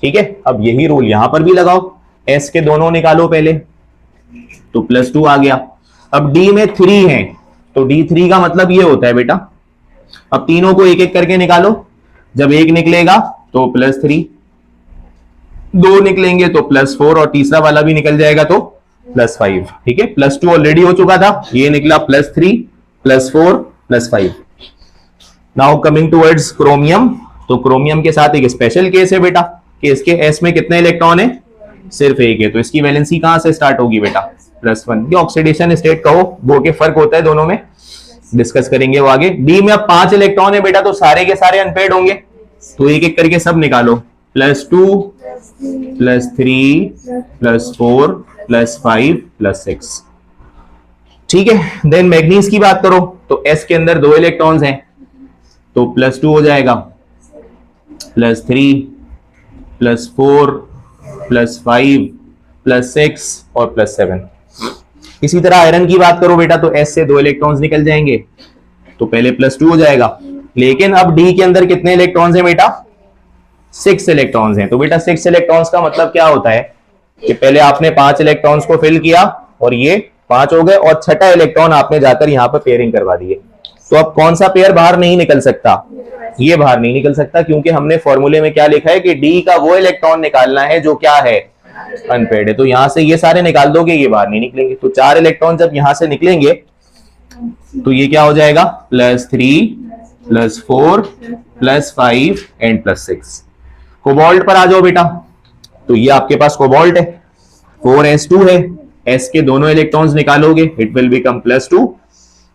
[SPEAKER 1] ठीक है, अब यही रूल यहां पर भी लगाओ, एस के दोनों निकालो पहले, तो +2 आ गया। अब डी में 3 है, तो D3 का मतलब ये होता है बेटा, अब तीनों को एक एक करके निकालो, जब एक निकलेगा तो +3, 2 निकलेंगे तो +4 और तीसरा वाला भी निकल जाएगा तो +5। ठीक है, +2 ऑलरेडी हो चुका था, ये निकला +3, +4, +5। नाउ कमिंग टुवर्ड्स क्रोमियम, तो क्रोमियम के साथ एक स्पेशल केस है बेटा कि इसके S में कितने इलेक्ट्रॉन है? सिर्फ एक है, तो इसकी वैलेंसी कहां से स्टार्ट होगी बेटा? +1। ये ऑक्सीडेशन स्टेट कहो, वो के फर्क होता है दोनों में, डिस्कस करेंगे वो आगे। डी में अब 5 इलेक्ट्रॉन है बेटा, तो सारे के सारे अनपेयर्ड होंगे, तो एक एक करके सब निकालो, +2, +3, +4, +5, +6। ठीक है, देन मैग्नीज की बात करो, तो S के अंदर 2 इलेक्ट्रॉन्स हैं, तो +2 हो जाएगा, +3, +4, +5, +6 और +7। इसी तरह आयरन की बात करो बेटा, तो S से 2 इलेक्ट्रॉन्स निकल जाएंगे, तो पहले +2 हो जाएगा, लेकिन अब D के अंदर कितने इलेक्ट्रॉन्स हैं बेटा? 6 इलेक्ट्रॉन्स हैं। तो बेटा 6 इलेक्ट्रॉन्स का मतलब क्या होता है कि पहले आपने 5 इलेक्ट्रॉन्स को फिल किया और ये 5 हो गए, और छठा इलेक्ट्रॉन आपने जाकर यहां पर पेयरिंग करवा दिए। तो अब कौन सा पेयर बाहर नहीं निकल सकता? ये बाहर नहीं निकल सकता, क्योंकि हमने फॉर्मूले में क्या लिखा है कि डी का वो इलेक्ट्रॉन निकालना है जो क्या है? अनपेयर्ड है। तो यहां से ये सारे निकाल दोगे, ये बाहर नहीं निकलेंगे। तो 4 इलेक्ट्रॉन जब यहां से निकलेंगे तो ये क्या हो जाएगा? +3, +4, +5 एंड +6। कोबाल्ट पर आ जाओ बेटा, तो ये आपके पास कोबाल्ट है, 4s2 है, s के दोनों इलेक्ट्रॉन्स निकालोगे, इट विल बिकम +2।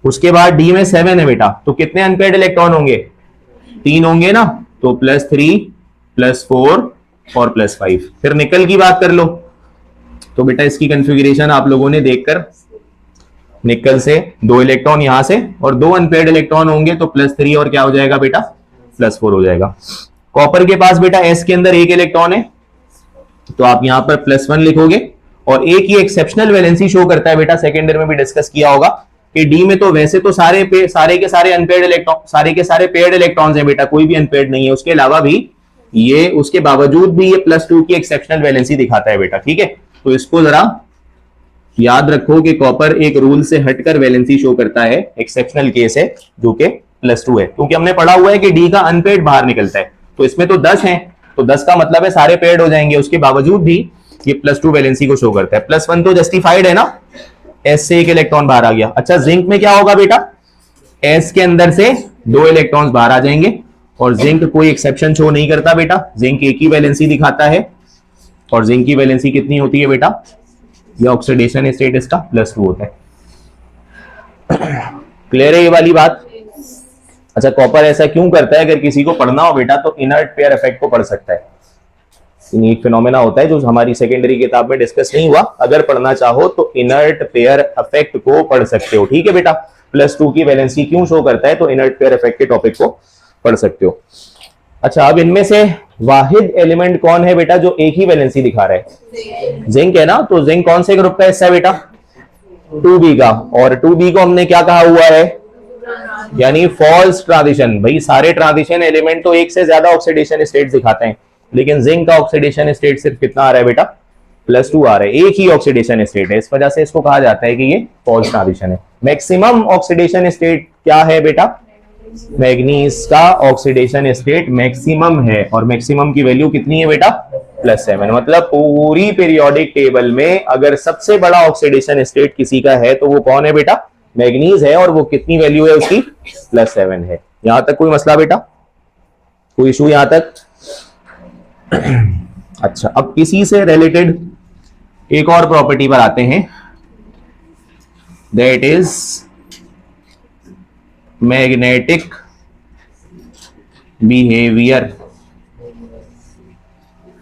[SPEAKER 1] उसके बाद डी में 7 है बेटा, तो कितने अनपेयर्ड इलेक्ट्रॉन होंगे? 3 होंगे ना, तो +3, +4 और +5। फिर निकल की बात कर लो, तो बेटा इसकी कॉन्फ़िगरेशन आप लोगों ने देखकर, निकल से 2 इलेक्ट्रॉन यहां से और 2 अनपेयर्ड इलेक्ट्रॉन होंगे, तो +3 और क्या हो जाएगा बेटा? +4 हो जाएगा। कॉपर के पास बेटा S के अंदर 1 इलेक्ट्रॉन है, तो आप यहां पर +1 लिखोगे, और एक ही एक्सेप्शनल वैलेंसी शो करता है बेटा, सेकेंड ईयर में भी डिस्कस किया होगा कि डी में तो वैसे तो सारे के सारे अनपेयर्ड इलेक्ट्रॉन, सारे के सारे पेयर्ड इलेक्ट्रॉन्स हैं बेटा, कोई भी अनपेयर्ड नहीं है। उसके अलावा भी ये, उसके बावजूद भी ये +2 की एक्सेप्शनल वैलेंसी दिखाता है बेटा। ठीक है, तो इसको जरा याद रखो कि कॉपर एक रूल से हटकर वैलेंसी शो करता है, एक्सेप्शनल केस है जो कि +2 है, क्योंकि हमने पढ़ा हुआ है कि डी का अनपेयर्ड बाहर निकलता है। तो इसमें तो 10 हैं, तो 10 का मतलब है सारे पेयर्ड हो जाएंगे, उसके बावजूद भी ये +2 वैलेंसी को शो करता है। +1 तो जस्टिफाइड है ना, एस से 1 इलेक्ट्रॉन बाहर आ गया। अच्छा, जिंक में क्या होगा बेटा? एस के अंदर से 2 इलेक्ट्रॉन्स बाहर आ जाएंगे, और जिंक कोई एक्सेप्शन शो नहीं करता बेटा, जिंक एक ही वैलेंसी दिखाता है, और जिंक की वैलेंसी कितनी होती है बेटा? ये ऑक्सीडेशन स्टेट इसका +2 होता है। क्लियर है ये वाली बात? अच्छा, कॉपर ऐसा क्यों करता है? अगर किसी को पढ़ना हो बेटा तो इनर्ट पेयर इफेक्ट को पढ़ सकता है। यूनिक फिनोमेना होता है जो हमारी सेकेंडरी किताब में डिस्कस नहीं हुआ, अगर पढ़ना चाहो तो इनर्ट पेयर इफेक्ट को पढ़ सकते हो। ठीक है बेटा, +2 की वैलेंसी क्यों शो करता है, तो इनर्ट पेयर इफेक्ट के टॉपिक को पढ़ सकते हो। अच्छा, अब इनमें से वाहिद एलिमेंट कौन है बेटा जो एक ही वैलेंसी दिखा रहा है? जिंक है ना, तो जिंक कौन से ग्रुप का हिस्सा है बेटा? 2b का, और 2b को हमने क्या कहा हुआ है? यानी फॉल्स ट्रांजिशन। भाई सारे ट्रांजिशन एलिमेंट तो एक से ज्यादा ऑक्सीडेशन स्टेट दिखाते हैं, लेकिन जिंक का ऑक्सीडेशन स्टेट सिर्फ कितना आ रहा है बेटा? +2 आ रहा है, एक ही ऑक्सीडेशन स्टेट है, इस वजह से इसको कहा जाता है कि ये फॉल्स ट्रांजिशन है। मैक्सिमम ऑक्सीडेशन स्टेट क्या है बेटा? मैग्नीज का ऑक्सीडेशन स्टेट मैक्सिमम है, और मैक्सिमम की वैल्यू कितनी है बेटा? +7। मतलब पूरी पीरियोडिक टेबल में अगर सबसे बड़ा ऑक्सीडेशन स्टेट किसी का है तो वो कौन है बेटा? मैग्नीज है, और वो कितनी वैल्यू है उसकी? +7 है। यहां तक कोई मसला बेटा? कोई इशू यहां तक? अच्छा, अब इसी से रिलेटेड एक और प्रॉपर्टी पर आते हैं, that is magnetic behaviour,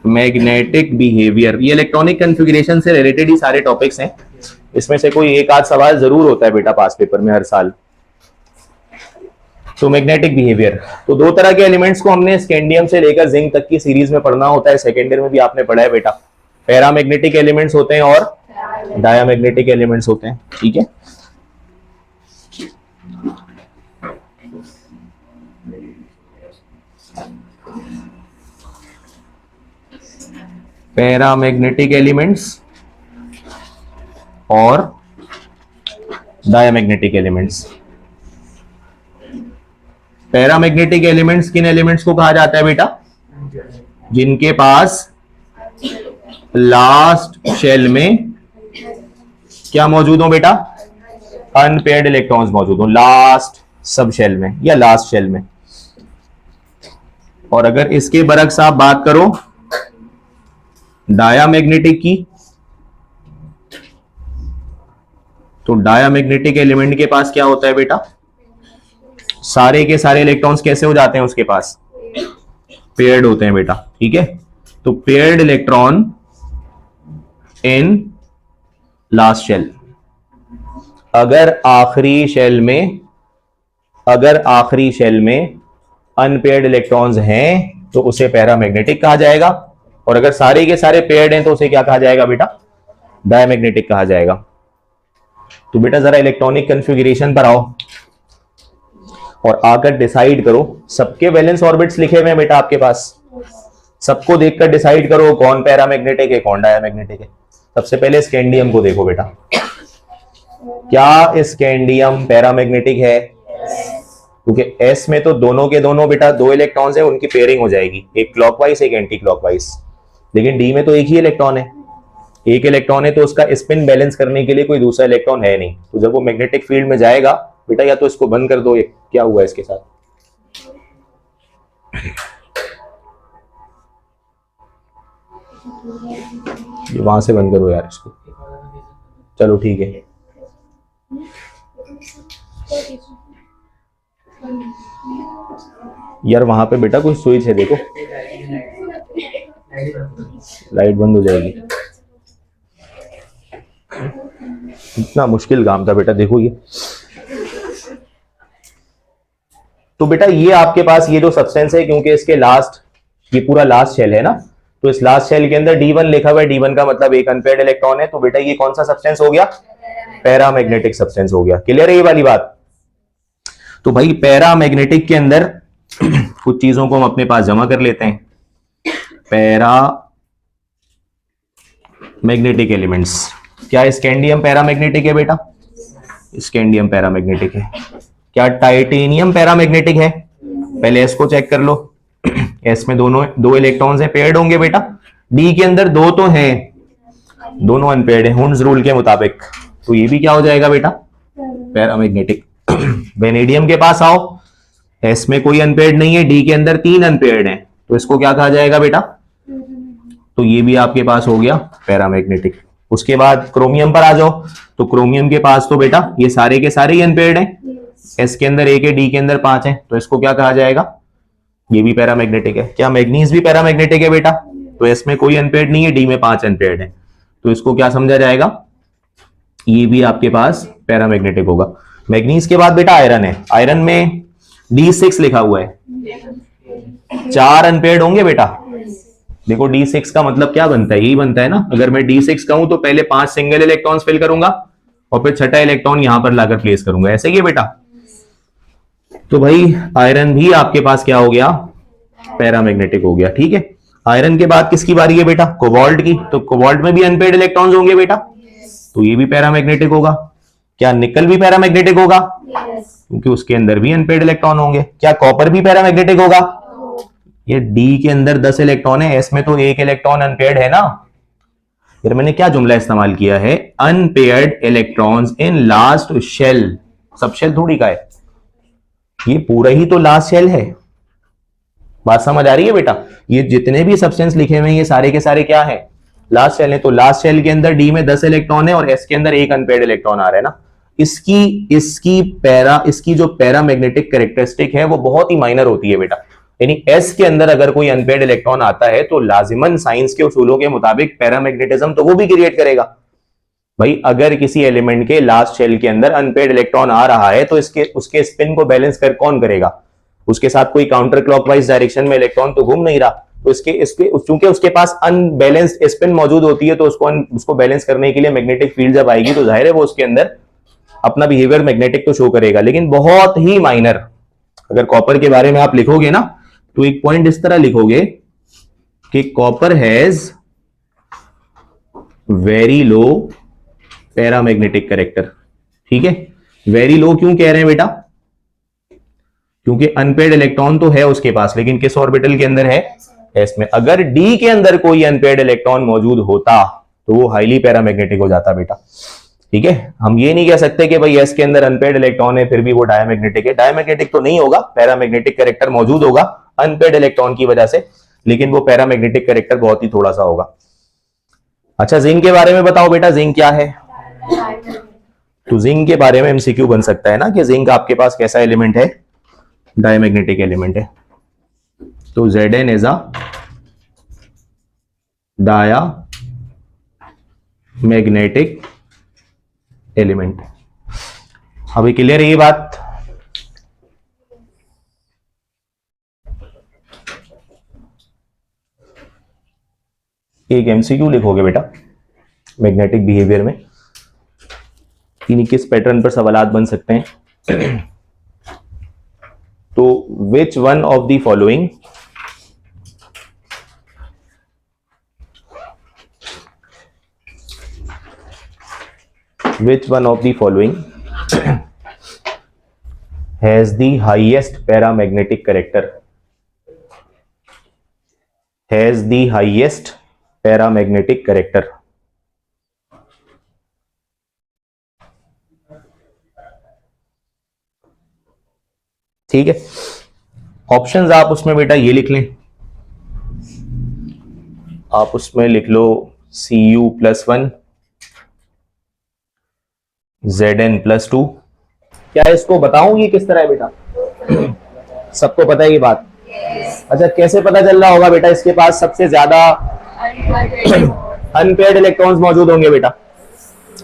[SPEAKER 1] magnetic behaviour, ये इलेक्ट्रॉनिक कॉन्फ़िगरेशन से रिलेटेड ही सारे टॉपिक्स हैं। इसमें से कोई एक आध सवाल जरूर होता है बेटा पास पेपर में हर साल। तो मैग्नेटिक बिहेवियर, तो दो तरह के एलिमेंट्स को हमने स्कैंडियम से लेकर जिंक तक की सीरीज में पढ़ना होता है। सेकेंड ईयर में भी आपने पढ़ा है बेटा। पैरामैग्नेटिक एलिमेंट्स होते हैं और डायामैग्नेटिक एलिमेंट्स होते हैं, ठीक है। पैरामैग्नेटिक एलिमेंट्स और डायामैग्नेटिक एलिमेंट्स। पैरामैग्नेटिक एलिमेंट्स किन एलिमेंट्स को कहा जाता है बेटा? जिनके पास लास्ट शेल में क्या मौजूद हो बेटा? अनपेयर्ड इलेक्ट्रॉन्स मौजूद हो लास्ट सब शेल में या लास्ट शेल में। और अगर इसके बरक्स आप बात करो डायामैग्नेटिक की, तो डायामैग्नेटिक एलिमेंट के पास क्या होता है बेटा? सारे के सारे इलेक्ट्रॉन्स कैसे हो जाते हैं उसके पास? पेयर्ड होते हैं बेटा, ठीक है। तो paired electron in last shell. अगर आखिरी शेल में अनपेयर्ड इलेक्ट्रॉन्स हैं तो उसे पैरामैग्नेटिक कहा जाएगा, और अगर सारे के सारे पेयर्ड हैं तो उसे क्या कहा जाएगा बेटा? डायमैग्नेटिक कहा जाएगा। तो बेटा जरा इलेक्ट्रॉनिक कॉन्फ़िगरेशन पर आओ और आकर डिसाइड करो। सबके वैलेंस ऑर्बिट्स लिखे हुए हैं बेटा आपके पास, सबको देखकर डिसाइड करो कौन पैरामैग्नेटिक है कौन डायमैग्नेटिक है। सबसे पहले स्कैंडियम को देखो बेटा, क्या स्कैंडियम पैरामैग्नेटिक है? क्योंकि एस में तो दोनों के दोनों बेटा दो इलेक्ट्रॉन्स हैं, उनकी पेयरिंग हो जाएगी, एक क्लॉकवाइज एक एंटी क्लॉकवाइज। लेकिन डी में तो एक ही इलेक्ट्रॉन है, एक इलेक्ट्रॉन है, तो उसका स्पिन बैलेंस करने के लिए कोई दूसरा इलेक्ट्रॉन है नहीं। तो जब वो मैग्नेटिक फील्ड में जाएगा बेटा, या तो इसको बंद कर दो, ये क्या हुआ इसके साथ? ये वहां से बंद करो यार इसको, चलो ठीक है। यार वहां पे बेटा कोई स्विच है, देखो लाइट बंद हो जाएगी। इतना मुश्किल काम था बेटा, देखो ये। तो बेटा ये आपके पास ये जो सब्सटेंस है, क्योंकि इसके लास्ट, ये पूरा लास्ट शेल है ना, तो इस लास्ट शेल के अंदर D1 लिखा हुआ है। D1 का मतलब एक अनपेयर्ड इलेक्ट्रॉन है। तो बेटा ये कौन सा सब्सटेंस हो गया? पैरामैग्नेटिक सब्सटेंस हो गया। क्लियर है ये वाली बात? तो भाई पैरामैग्नेटिक के अंदर कुछ चीजों को हम अपने पास जमा कर लेते हैं। पैरामैग्नेटिक एलिमेंट्स, क्या स्कैंडियम पैरामैग्नेटिक है बेटा? स्कैंडियम पैरामैग्नेटिक है। क्या टाइटेनियम पैरामैग्नेटिक है? पहले एस को चेक कर लो। एस में दो इलेक्ट्रॉन्स हैं, पेयर्ड होंगे बेटा। डी के अंदर दो तो हैं, दोनों अनपेयर्ड हैं हुंड्स रूल के मुताबिक, तो ये भी क्या हो जाएगा बेटा? पैरामैग्नेटिक। वेनेडियम के पास आओ, एस में कोई अनपेयर्ड नहीं है, डी के अंदर तीन अनपेयर्ड हैं, तो इसको क्या कहा जाएगा बेटा? तो ये भी आपके पास हो गया पैरामैग्नेटिक। उसके बाद क्रोमियम पर आ जाओ, तो क्रोमियम के पास तो बेटा ये सारे के सारे ही अनपेयर्ड हैं, एस के अंदर एक है, डी के अंदर 5 है, तो इसको क्या कहा जाएगा? ये भी पैरामैग्नेटिक है। क्या मैग्नीज भी पैरामैग्नेटिक है बेटा? तो एस में कोई अनपेयर्ड नहीं है, डी में 5 अनपेयर्ड है, तो इसको क्या समझा जाएगा? ये भी आपके पास पैरामैग्नेटिक होगा। मैग्नीज के बाद बेटा आयरन है। आयरन में D6 लिखा हुआ है, 4 अनपेयर्ड होंगे बेटा। देखो D6 का मतलब क्या बनता है? यही बनता है ना, अगर मैं D6 कहूं तो पहले 5 सिंगल इलेक्ट्रॉन्स फिल करूंगा और फिर छठा इलेक्ट्रॉन यहां पर लाकर प्लेस करूंगा, ऐसे ही है बेटा। तो भाई आयरन भी आपके पास क्या हो गया? पैरामैग्नेटिक हो गया, ठीक है। आयरन के बाद किसकी बारी है बेटा? कोबाल्ट की। तो कोबाल्ट में भी अनपेयर्ड इलेक्ट्रॉन्स होंगे बेटा, तो ये भी पैरामैग्नेटिक होगा। क्या निकल भी पैरामैग्नेटिक होगा? क्योंकि उसके अंदर भी अनपेयर्ड इलेक्ट्रॉन होंगे। क्या कॉपर भी पैरामैग्नेटिक होगा? ये डी के अंदर 10 इलेक्ट्रॉन है, एस में तो एक इलेक्ट्रॉन अनपेयर्ड है ना। फिर मैंने क्या जुमला इस्तेमाल किया है? Unpaired electrons in last shell. Subshell थोड़ी का है, ये पूरा ही तो लास्ट शेल है। बात समझ आ रही है बेटा? ये जितने भी सब्सटेंस लिखे हुए हैं ये सारे के सारे क्या है? लास्ट शेल है। तो लास्ट शेल के अंदर डी में 10 इलेक्ट्रॉन है और एस के अंदर एक अनपेयर्ड इलेक्ट्रॉन आ रहा है ना। इसकी जो पैरामैग्नेटिक कैरेक्टरिस्टिक है वो बहुत ही माइनर होती है बेटा। यानी एस के अंदर अगर कोई अनपेयर्ड इलेक्ट्रॉन आता है तो लाजिमन साइंस के उसूलों के मुताबिक पैरामैग्नेटिज्म तो वो भी क्रिएट करेगा। भाई अगर किसी एलिमेंट के लास्ट शेल के अंदर अनपेयर्ड इलेक्ट्रॉन आ रहा है तो इसके उसके स्पिन को बैलेंस कर कौन करेगा? उसके साथ कोई काउंटर क्लॉकवाइज डायरेक्शन में इलेक्ट्रॉन तो घूम नहीं रहा, तो इसके चूंकि उसके पास अनबैलेंस्ड स्पिन मौजूद होती है तो उसको बैलेंस करने के लिए मैग्नेटिक फील्ड जब आएगी तो जाहिर है वो उसके अंदर अपना बिहेवियर मैग्नेटिक तो शो करेगा, लेकिन बहुत ही माइनर। अगर कॉपर के बारे में आप लिखोगे ना तो एक पॉइंट इस तरह लिखोगे कि copper has very low paramagnetic character. ठीक है, वेरी लो क्यों कह रहे हैं बेटा? क्योंकि अनपेयर्ड इलेक्ट्रॉन तो है उसके पास, लेकिन किस ऑर्बिटल के अंदर है? एस में। अगर डी के अंदर कोई अनपेयर्ड इलेक्ट्रॉन मौजूद होता तो वो हाईली पैरामैग्नेटिक हो जाता बेटा। ठीक है, हम ये नहीं कह सकते कि भाई एस के अंदर अनपेयर्ड इलेक्ट्रॉन है फिर भी वो डायमैग्नेटिक है। डायमैग्नेटिक तो नहीं होगा, पैरामैग्नेटिक कैरेक्टर मौजूद होगा अनपेयर्ड इलेक्ट्रॉन की वजह से, लेकिन वो पैरामैग्नेटिक कैरेक्टर बहुत ही थोड़ा सा होगा। अच्छा, जिंक के बारे में बताओ बेटा, जिंक क्या है? तो जिंक के बारे में एमसीक्यू बन सकता है ना कि जिंक आपके पास कैसा एलिमेंट है? डायमैग्नेटिक एलिमेंट है। तो Zn is a diamagnetic element. अभी क्लियर है ये बात? एक एमसीक्यू लिखोगे बेटा मैग्नेटिक बिहेवियर में, इन्हीं किस पैटर्न पर सवालात बन सकते हैं। तो which one of the following has the highest paramagnetic character? Has the highest paramagnetic character? ठीक है, ऑप्शंस आप उसमें बेटा ये लिख लें, आप उसमें लिख लो Cu+1, Zn+2। क्या इसको बताऊं ये किस तरह है बेटा? सबको पता है ये बात? अच्छा, कैसे पता चल रहा होगा बेटा? इसके पास सबसे ज्यादा अनपेयर्ड इलेक्ट्रॉन्स मौजूद होंगे बेटा।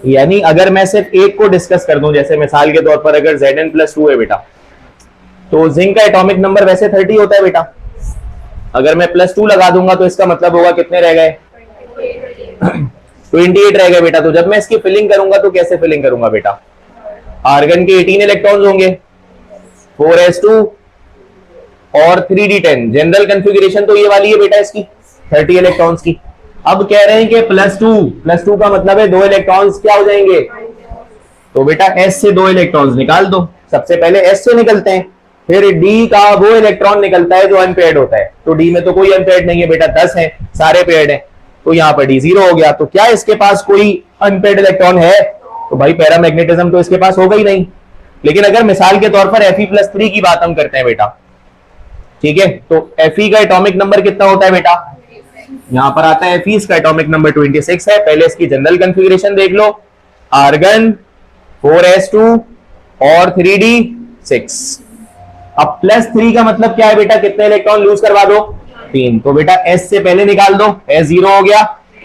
[SPEAKER 1] यानी अगर मैं सिर्फ एक को डिस्कस कर दूं, जैसे मिसाल के तौर पर अगर Zn+2 है बेटा, तो जिंक का एटॉमिक नंबर वैसे 30 होता है बेटा। अगर मैं +2 लगा दूंगा तो इसका मतलब होगा कितने रह गए? 28 रह गए बेटा। तो जब मैं इसकी फिलिंग करूंगा तो कैसे फिलिंग करूंगा बेटा? आर्गन के 18 इलेक्ट्रॉन्स होंगे, 4s2 और 3d10। जनरल कंफिगरेशन तो ये वाली है बेटा इसकी 30 इलेक्ट्रॉन्स की। अब कह रहे हैं कि +2 का मतलब है 2 इलेक्ट्रॉन्स क्या हो जाएंगे? तो बेटा s से 2 इलेक्ट्रॉन्स निकाल दो। सबसे पहले s से निकलते हैं, फिर d का वो इलेक्ट्रॉन निकलता है जो अनपेयर्ड होता है। तो d में तो कोई अनपेयर्ड नहीं है बेटा, 10 है, सारे पेयर्ड हैं, तो यहाँ पर d 0 हो गया। तो क्या इसके पास कोई अनपेयर्ड इलेक्ट्रॉन है? तो भाई पैरामैग्नेटिज्म तो इसके पास होगा ही नहीं। लेकिन अगर मिसाल के तौर पर Fe+3 की बात हम करते हैं बेटा, ठीक है, तो Fe का एटॉमिक नंबर कितना होता है बेटा? यहां पर आता है Fe का एटॉमिक नंबर 26 है। पहले इसकी जनरल कंफिगरेशन देख लो, आर्गन 4s2 और 3d6। अब +3 का मतलब क्या है बेटा? कितने इलेक्ट्रॉन लूज करवा दो? 3। तो बेटा s से पहले निकाल दो, s 0 हो गया,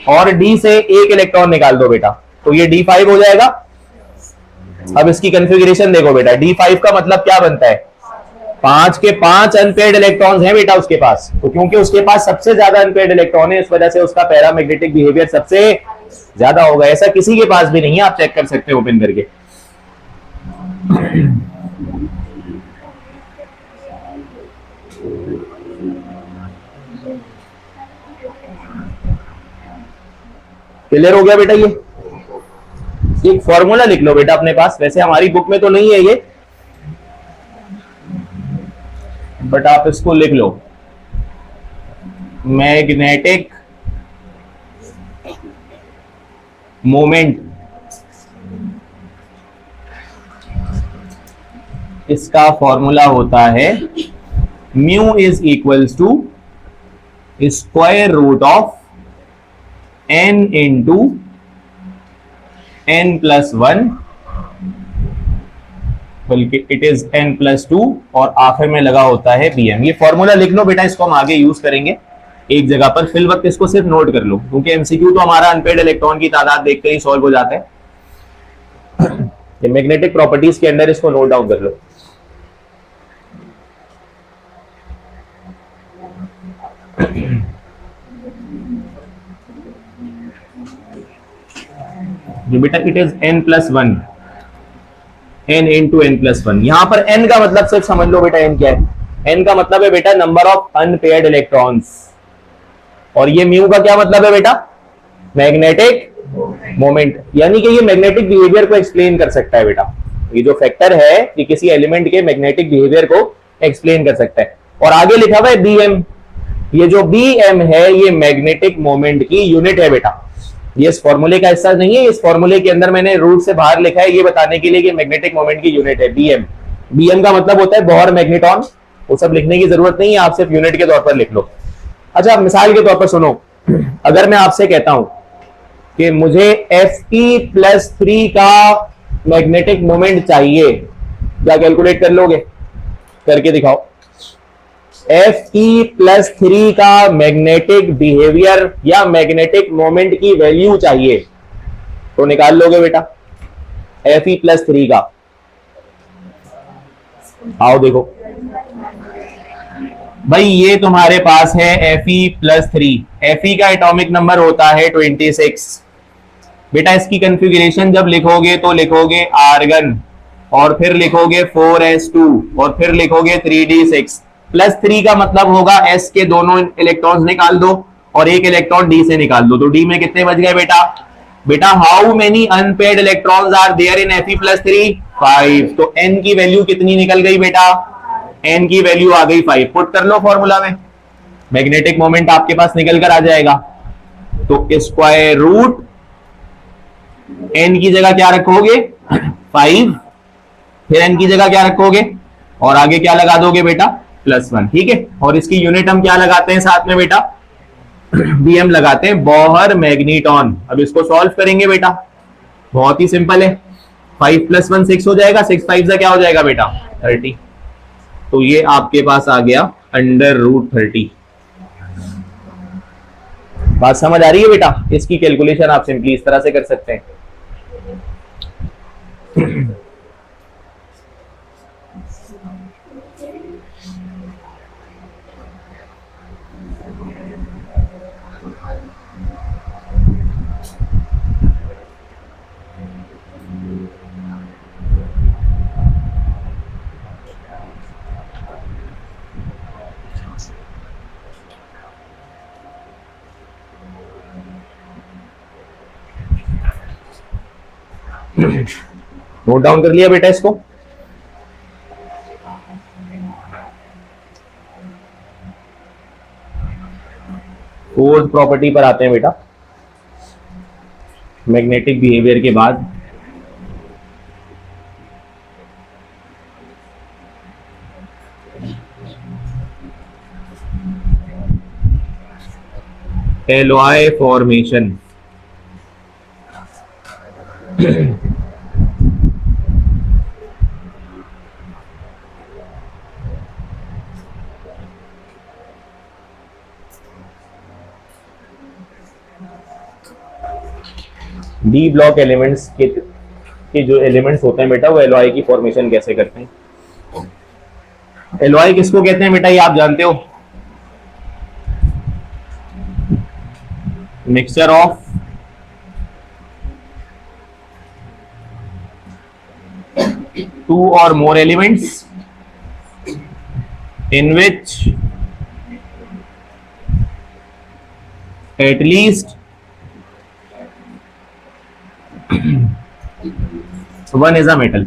[SPEAKER 1] और d से 1 इलेक्ट्रॉन निकाल दो बेटा, तो ये d5 हो जाएगा। अब इसकी कंफिगरेशन देखो बेटा, d5 का मतलब क्या बनता है? 5 के 5 अनपेयर्ड इलेक्ट्रॉन्स हैं बेटा उसके पास। तो क्योंकि उसके पास सबसे ज्यादा अनपेयर्ड इलेक्ट्रॉन है, इस वजह से उसका पैरामैग्नेटिक बिहेवियर सबसे ज्यादा होगा। ऐसा किसी के पास भी नहीं है, आप चेक कर सकते हैं ओपन करके। क्लियर हो गया बेटा? ये एक फॉर्मूला लिख लो बेटा अपने पास, वैसे हमारी बुक में तो नहीं है ये, बट आप इसको लिख लो। मैग्नेटिक मोमेंट, इसका फॉर्मूला होता है mu is equals to square root of n into n+1 बल्कि इट इज n+2 और आखिर में लगा होता है Bm। ये फॉर्मूला लिख लो बेटा, इसको हम आगे यूज करेंगे एक जगह पर, फिल वक्त इसको सिर्फ नोट कर लो, क्योंकि एमसीक्यू तो हमारा अनपेड इलेक्ट्रॉन की तादाद देखकर ही सॉल्व हो जाता है। ये मैग्नेटिक प्रॉपर्टीज के अंदर इसको नोट डाउन कर लो। ये बेटा it is n+1, n into n+1। यहां पर n का मतलब सिर्फ समझ लो बेटा n क्या है। n का मतलब है बेटा नंबर ऑफ अनपेयर्ड इलेक्ट्रॉन्स, और ये म्यू का क्या मतलब है बेटा, मैग्नेटिक मोमेंट, यानी कि ये मैग्नेटिक बिहेवियर को एक्सप्लेन कर सकता है बेटा। ये जो फैक्टर है कि किसी एलिमेंट के मैग्नेटिक बिहेवियर को एक्सप्लेन कर सकता है। और आगे लिखा हुआ है Bm, ये जो Bm है ये मैग्नेटिक मोमेंट की यूनिट है बेटा। ये इस फॉर्मूले का हिस्सा नहीं है, इस फॉर्मूले के अंदर मैंने रूट से बाहर लिखा है ये बताने के लिए कि मैग्नेटिक मोमेंट की यूनिट है Bm। Bm का मतलब होता है बोहर मैग्नेटॉन, वो सब लिखने की जरूरत नहीं है, आप सिर्फ यूनिट के तौर पर लिख लो। अच्छा, मिसाल के तौर पर सुनो, अगर मैं आपसे कहता हूं कि मुझे Fe+3 का मैग्नेटिक मोमेंट चाहिए, क्या कैलकुलेट कर लोगे? करके दिखाओ। Fe+3 का मैग्नेटिक बिहेवियर या मैग्नेटिक मोमेंट की वैल्यू चाहिए, तो निकाल लोगे बेटा Fe+3 का। आओ देखो भाई, ये तुम्हारे पास है Fe+3। Fe का एटॉमिक नंबर होता है 26। बेटा इसकी कॉन्फ़िगरेशन जब लिखोगे तो लिखोगे आर्गन, और फिर लिखोगे 4s2, और फिर लिखोगे 3d6। +3 का मतलब होगा s के दोनों इलेक्ट्रॉन्स निकाल दो और एक इलेक्ट्रॉन d से निकाल दो, तो d में कितने बच गए बेटा? बेटा how many unpaired electrons are there in Fe+3? 5। तो n की वैल्यू कितनी निकल गई बेटा? n की वैल्यू आ गई 5। पुट कर लो फॉर्मूला में, मैग्नेटिक मोमेंट आपके पास निकल कर आ जाएगा। तो स्क्वायर रूट n की जगह क्या रखोगे? 5, फिर n की जगह क्या रखोगे और आगे क्या लगा दोगे बेटा? +1। ठीक है, और इसकी यूनिट हम क्या लगाते हैं साथ में बेटा? Bm लगाते हैं, बोहर मैग्नेटॉन। अब इसको सॉल्व करेंगे बेटा, बहुत ही सिंपल है। 5 + 1 6 हो जाएगा, 6 5 से क्या हो जाएगा बेटा? 30। तो ये आपके पास आ गया √30। बात समझ आ रही है बेटा? इसकी कैलकुलेशन आप सिंपली इस तरह से कर सकते हैं। नोट डाउन कर लिया बेटा इसको? फोर्थ प्रॉपर्टी पर आते हैं बेटा, मैग्नेटिक बिहेवियर के बाद। Alloy formation. D block elements के जो एलिमेंट्स होते हैं बेटा, वो एलॉय की फॉर्मेशन कैसे करते हैं? एलॉय किसको कहते हैं बेटा, ये आप जानते हो? Mixture of two or more elements in which at least one is a metal.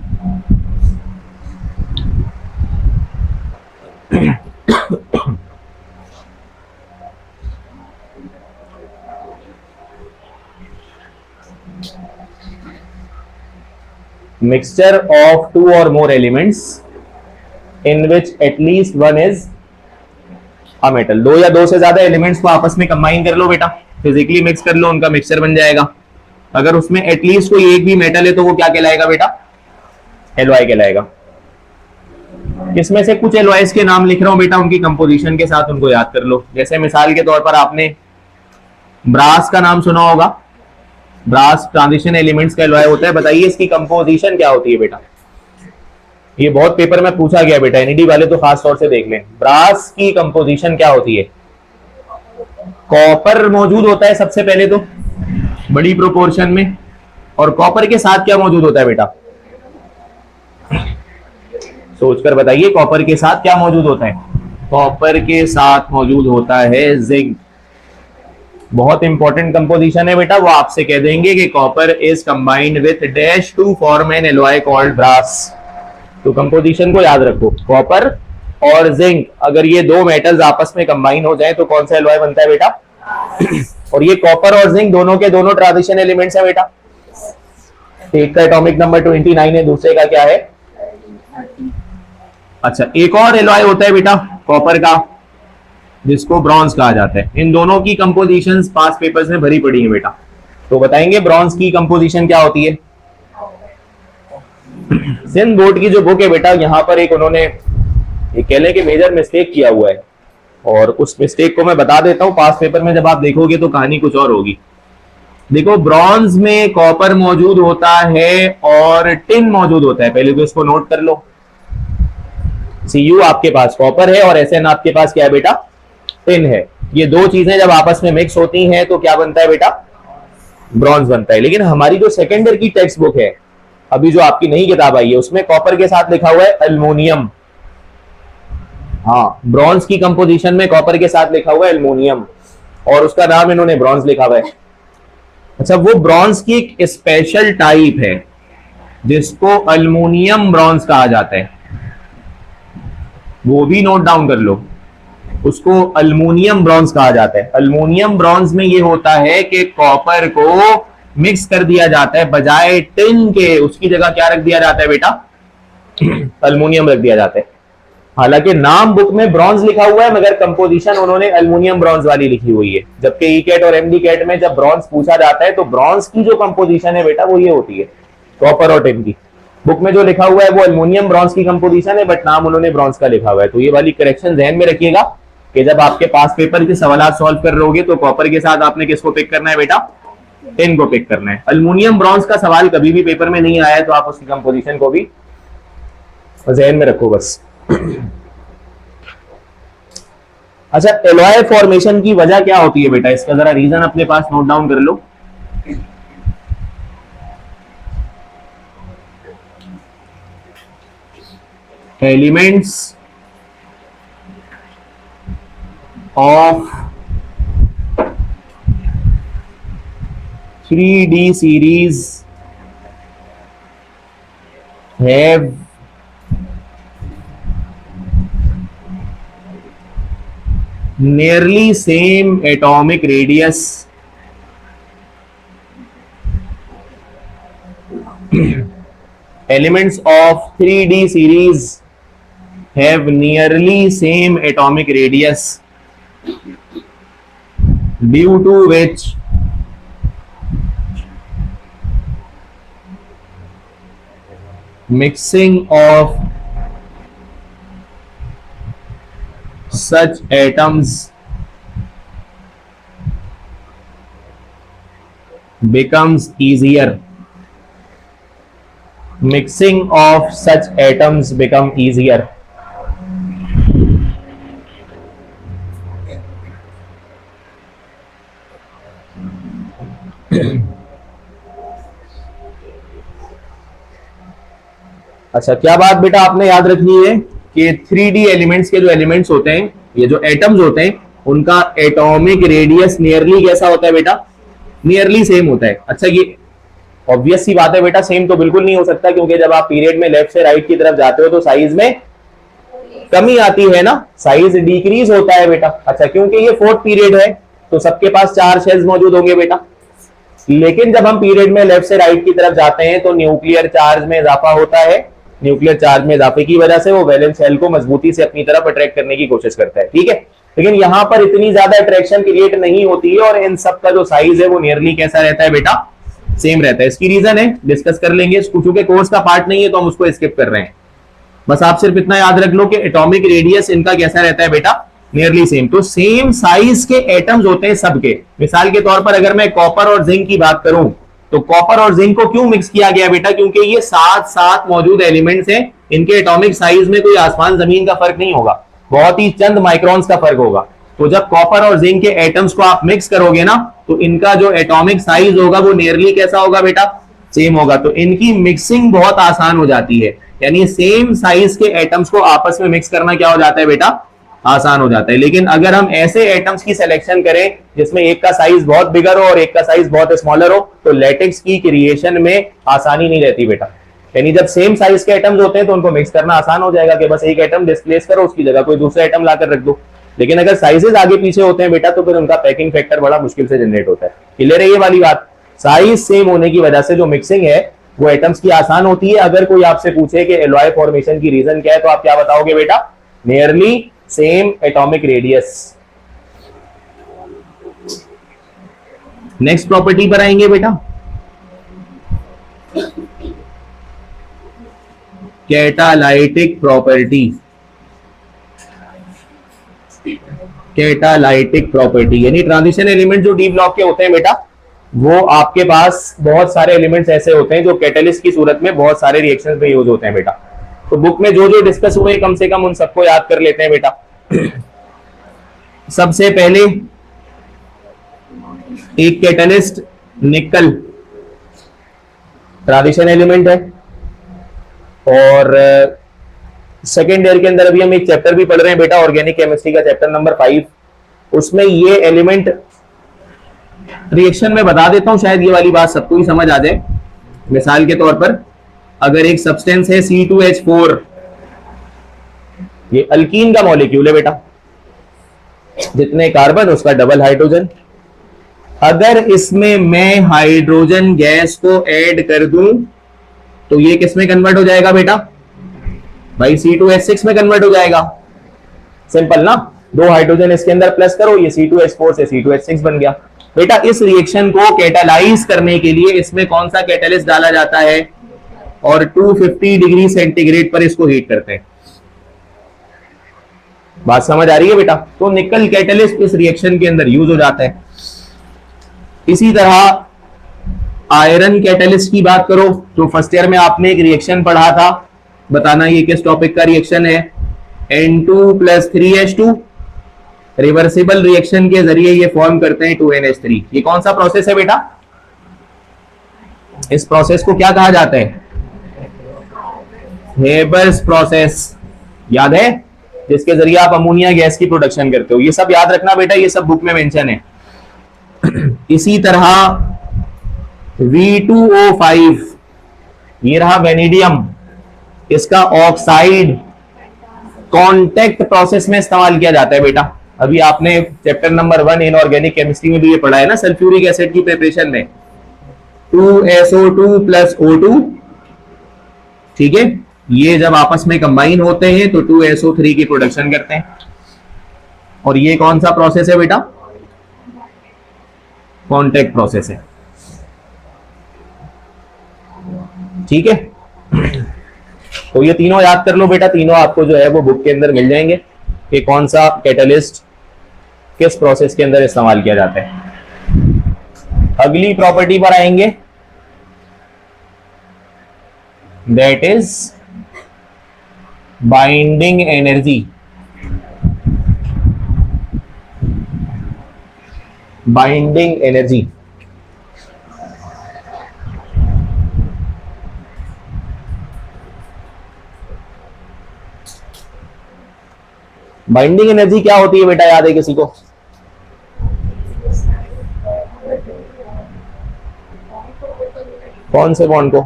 [SPEAKER 1] Mixture of two or more elements in which at least one is a metal। दो या दो से ज्यादा एलिमेंट्स को आपस में कंबाइन कर लो बेटा, फिजिकली मिक्स कर लो, उनका मिक्सचर बन जाएगा। अगर उसमें एटलीस्ट कोई एक भी मेटल है तो वो क्या कहलाएगा बेटा? एलॉय कहलाएगा। इसमें से कुछ एलॉयज के नाम लिख रहा हूं बेटा, उनकी कंपोजिशन के साथ उनको याद कर लो। जैसे मिसाल के तौर पर आपने ब्रास का नाम सुना होगा, ब्रास ट्रांजिशन एलिमेंट्स का एलॉय होता है। बताइए इसकी कंपोजिशन क्या होती है बेटा? ये बहुत पेपर में पूछा गया बेटा, एनईडी वाले तो खास तौर से देख लें। ब्रास की कंपोजिशन क्या होती है? कॉपर मौजूद होता है सबसे पहले तो बड़ी प्रोपोर्शन में, और कॉपर के साथ क्या मौजूद होता है बेटा? सोचकर बताइए, कॉपर के साथ क्या मौजूद होता है? कॉपर के साथ मौजूद होता है जिंक। बहुत इंपॉर्टेंट कंपोजिशन है बेटा, वो आपसे कह देंगे कि copper is combined with dash to form an alloy called brass. तो कंपोजिशन को याद रखो, कॉपर और जिंक, अगर ये दो मेटल्स आपस में कंबाइन हो जाए तो कौन सा एलॉय बनता है बेटा? और ये कॉपर और जिंक दोनों के दोनों ट्रांजिशन एलिमेंट्स हैं बेटा। एक का एटॉमिक नंबर 29 है, दूसरे का क्या है? अच्छा, एक और एलॉय होता है बेटा कॉपर का, जिसको ब्रॉन्ज कहा जाता है। इन दोनों की कंपोजिशंस पास पेपर्स में भरी पड़ी है बेटा। तो बताएंगे ब्रॉन्ज की कंपोजिशन क्या होती है? सिंध बोर्ड की जो बुक है बेटा, यहां पर एक उन्होंने ये कह लें कि मेजर मिस्टेक किया हुआ है, और उस मिस्टेक को मैं बता देता हूं। पास पेपर में जब आप देखोगे तो कहानी कुछ और होगी। देखो, ब्रॉन्ज में कॉपर मौजूद होता है और टिन मौजूद होता है। पहले तो इसको नोट कर लो। Cu आपके पास कॉपर है और Sn आपके पास क्या है बेटा? टिन है। ये दो चीजें जब आपस में मिक्स होती हैं तो क्या बनता है बेटा? ब्रॉन्ज बनता है। लेकिन हमारी जो सेकेंड ईयर की टेक्स्ट बुक है, अभी जो आपकी नई किताब आई है, उसमें कॉपर के साथ लिखा हुआ है एल्युमिनियम। हाँ, ब्रॉन्ज की कंपोजिशन में कॉपर के साथ लिखा हुआ है एल्युमिनियम, और उसका नाम इन्होंने ब्रॉन्ज लिखा हुआ है। अच्छा, वो ब्रॉन्ज की एक स्पेशल टाइप है जिसको एल्युमिनियम ब्रॉन्ज कहा जाता है। वो भी नोट डाउन कर लो, उसको एल्युमिनियम ब्रॉन्ज कहा जाता है। एल्युमिनियम ब्रॉन्ज में ये होता है कि कॉपर को मिक्स कर दिया जाता है, बजाय टिन के उसकी जगह क्या रख दिया जाता है बेटा? एल्युमिनियम रख दिया जाता है। हालांकि नाम बुक में ब्रॉन्ज लिखा हुआ है, मगर कंपोजिशन उन्होंने एल्युमिनियम ब्रॉन्ज वाली लिखी हुई है। जबकि ई कैट और एमडी कैट में जब ब्रॉन्ज पूछा जाता है तो ब्रॉन्ज की जो कंपोजिशन है बेटा वो ये होती है, कॉपर और टिन की। बुक में जो लिखा हुआ है वो एल्युमिनियम ब्रॉन्ज की कंपोजिशन है, बट नाम उन्होंने ब्रॉन्ज का लिखा हुआ है। तो ये वाली करेक्शन ध्यान में रखिएगा कि जब आपके पास पेपर के सवाल सॉल्व कर रहोगे तो कॉपर के साथ आपने किसको पिक करना है बेटा? टिन को पिक करना है। एल्युमिनियम ब्रॉन्ज का सवाल कभी भी पेपर में नहीं आया है, तो आप उसकी कंपोजिशन को भी ध्यान में रखो बस। अच्छा, एलॉय फॉर्मेशन की वजह क्या होती है बेटा? इसका जरा रीजन अपने पास नोट डाउन कर लो। Elements of 3D series have nearly same atomic radius elements of 3D series have nearly same atomic radius, due to which mixing of such atoms becomes easier. Mixing of such atoms become easier. अच्छा, क्या बात बेटा आपने याद रखनी है कि 3D एलिमेंट्स के जो एलिमेंट्स होते हैं, ये जो एटम्स होते हैं, उनका एटॉमिक रेडियस नियरली कैसा होता है बेटा? नियरली सेम होता है। अच्छा, ये ऑब्वियस सी बात है बेटा, सेम तो बिल्कुल नहीं हो सकता, क्योंकि जब आप पीरियड में लेफ्ट से राइट की तरफ जाते हो तो साइज में कमी आती है ना, साइज डिक्रीज होता है बेटा। अच्छा, क्योंकि ये फोर्थ पीरियड है तो सबके पास 4 शेल्स मौजूद होंगे बेटा। लेकिन जब हम पीरियड में लेफ्ट से राइट की तरफ जाते हैं तो न्यूक्लियर चार्ज में इजाफा होता है। न्यूक्लियर चार्ज में इजाफे की वजह से वो वैलेंस शेल को मजबूती से अपनी तरफ अट्रैक्ट करने की कोशिश करता है, ठीक है। लेकिन यहां पर इतनी ज्यादा अट्रैक्शन क्रिएट नहीं होती है, और इन सब का जो साइज है वो नियरली कैसा रहता है बेटा? सेम रहता है। इसकी रीजन है, डिस्कस कर लेंगे, चूंकि कोर्स का पार्ट नहीं है तो हम उसको स्किप कर रहे हैं। बस आप सिर्फ इतना याद रख लो कि एटॉमिक रेडियस इनका कैसा रहता है बेटा, नियरली सेम। तो सेम साइज के एटम्स होते हैं सबके। मिसाल के तौर पर अगर मैं कॉपर और जिंक की बात करूं, तो कॉपर और जिंक को क्यों मिक्स किया गया बेटा, क्योंकि ये साथ साथ मौजूद एलिमेंट्स हैं, इनके एटॉमिक साइज में कोई आसमान जमीन का फर्क नहीं होगा, बहुत ही चंद माइक्रोन्स का फर्क होगा। तो जब कॉपर और जिंक के एटम्स को आप मिक्स करोगे ना, तो इनका जो एटॉमिक साइज होगा वो नियरली कैसा होगा बेटा, सेम होगा। तो इनकी मिक्सिंग बहुत आसान हो जाती है, यानी सेम साइज के एटम्स को आपस में मिक्स करना क्या हो जाता है बेटा, आसान हो जाता है। लेकिन अगर हम ऐसे एटम्स की सिलेक्शन करें जिसमें एक का साइज बहुत बिगर हो और एक का साइज बहुत स्मॉलर हो, तो लेटेक्स की क्रिएशन में आसानी नहीं रहती बेटा। यानी जब सेम साइज के एटम्स होते हैं तो उनको मिक्स करना आसान हो जाएगा कि बस एक एटम डिस्प्लेस करो, उसकी जगह कोई दूसरा एटम लाकर रख दो। लेकिन अगर साइजेस आगे पीछे होते हैं बेटा, तो फिर उनका पैकिंग फैक्टर बड़ा मुश्किल से जनरेट होता है। क्लियर है ये वाली बात? साइज सेम होने की वजह से जो मिक्सिंग है वो एटम्स की आसान होती है। अगर कोई आपसे पूछे कि एलॉय फॉर्मेशन की रीजन क्या है, तो आप क्या बताओगे बेटा, nearly same atomic radius. Next property पर आएंगे बेटा, कैटालाइटिक प्रॉपर्टी। कैटालाइटिक प्रॉपर्टी यानी ट्रांजिशन एलिमेंट जो डी ब्लॉक के होते हैं बेटा, वो आपके पास बहुत सारे एलिमेंट्स ऐसे होते हैं जो कैटलिस्ट की सूरत में बहुत सारे रिएक्शंस में यूज होते हैं बेटा। तो बुक में जो जो डिस्कस हुए कम से कम उन सबको याद कर लेते हैं बेटा। सबसे पहले एक कैटलिस्ट निकल ट्रांजिशन एलिमेंट है, और सेकेंड ईयर के अंदर अभी हम एक चैप्टर भी पढ़ रहे हैं बेटा, ऑर्गेनिक केमिस्ट्री का चैप्टर नंबर 5। उसमें ये एलिमेंट रिएक्शन में बता देता हूं, शायद ये वाली बात सबको ही समझ आ जाए। मिसाल के तौर पर अगर एक सब्सटेंस है C2H4, ये अल्कीन का मॉलिक्यूल है बेटा, जितने कार्बन उसका डबल हाइड्रोजन। अगर इसमें मैं हाइड्रोजन गैस को ऐड कर दूं तो ये किस में कन्वर्ट हो जाएगा बेटा, भाई C2H6 में कन्वर्ट हो जाएगा। सिंपल ना, दो हाइड्रोजन इसके अंदर प्लस करो, ये C2H4 से C2H6 बन गया बेटा। इस रिएक्शन को कैटालाइज करने के लिए इसमें कौन सा कैटलिस्ट डाला जाता है, और 250 डिग्री सेंटीग्रेड पर इसको हीट करते हैं। बात समझ आ रही है बेटा? तो निकल कैटलिस्ट इस रिएक्शन के अंदर यूज हो जाता है। इसी तरह आयरन कैटलिस्ट की बात करो तो फर्स्ट ईयर में आपने एक रिएक्शन पढ़ा था, बताना ये किस टॉपिक का रिएक्शन है, N2+3H2। रिवर्सिबल रिएक्शन के जरिए ये फॉर्म करते हैं 2NH3। ये कौन सा प्रोसेस है बेटा, इस प्रोसेस को क्या कहा जाता है, हेबर्स प्रोसेस, याद है, जिसके जरिए आप अमोनिया गैस की प्रोडक्शन करते हो। ये सब याद रखना बेटा, ये सब बुक में मेंशन है। इसी तरह V2O5, ये रहा वेनेडियम, इसका ऑक्साइड कांटेक्ट प्रोसेस में इस्तेमाल किया जाता है बेटा। अभी आपने चैप्टर नंबर 1 इनऑर्गेनिक केमिस्ट्री में भी ये पढ़ा है ना, सल्फ्यूरिक एसिड की प्रिपरेशन में 2SO2+O2, ठीक है, ये जब आपस में कंबाइन होते हैं तो 2SO3 की प्रोडक्शन करते हैं। और ये कौन सा प्रोसेस है बेटा, कांटेक्ट प्रोसेस है, ठीक है। तो ये तीनों याद कर लो बेटा, तीनों आपको जो है वो बुक के अंदर मिल जाएंगे कि कौन सा कैटलिस्ट किस प्रोसेस के अंदर इस्तेमाल किया जाता है। अगली प्रॉपर्टी पर आएंगे, that is binding energy. Binding energy binding energy क्या होती है बेटा, याद है किसी को? कौन से बॉन्ड को?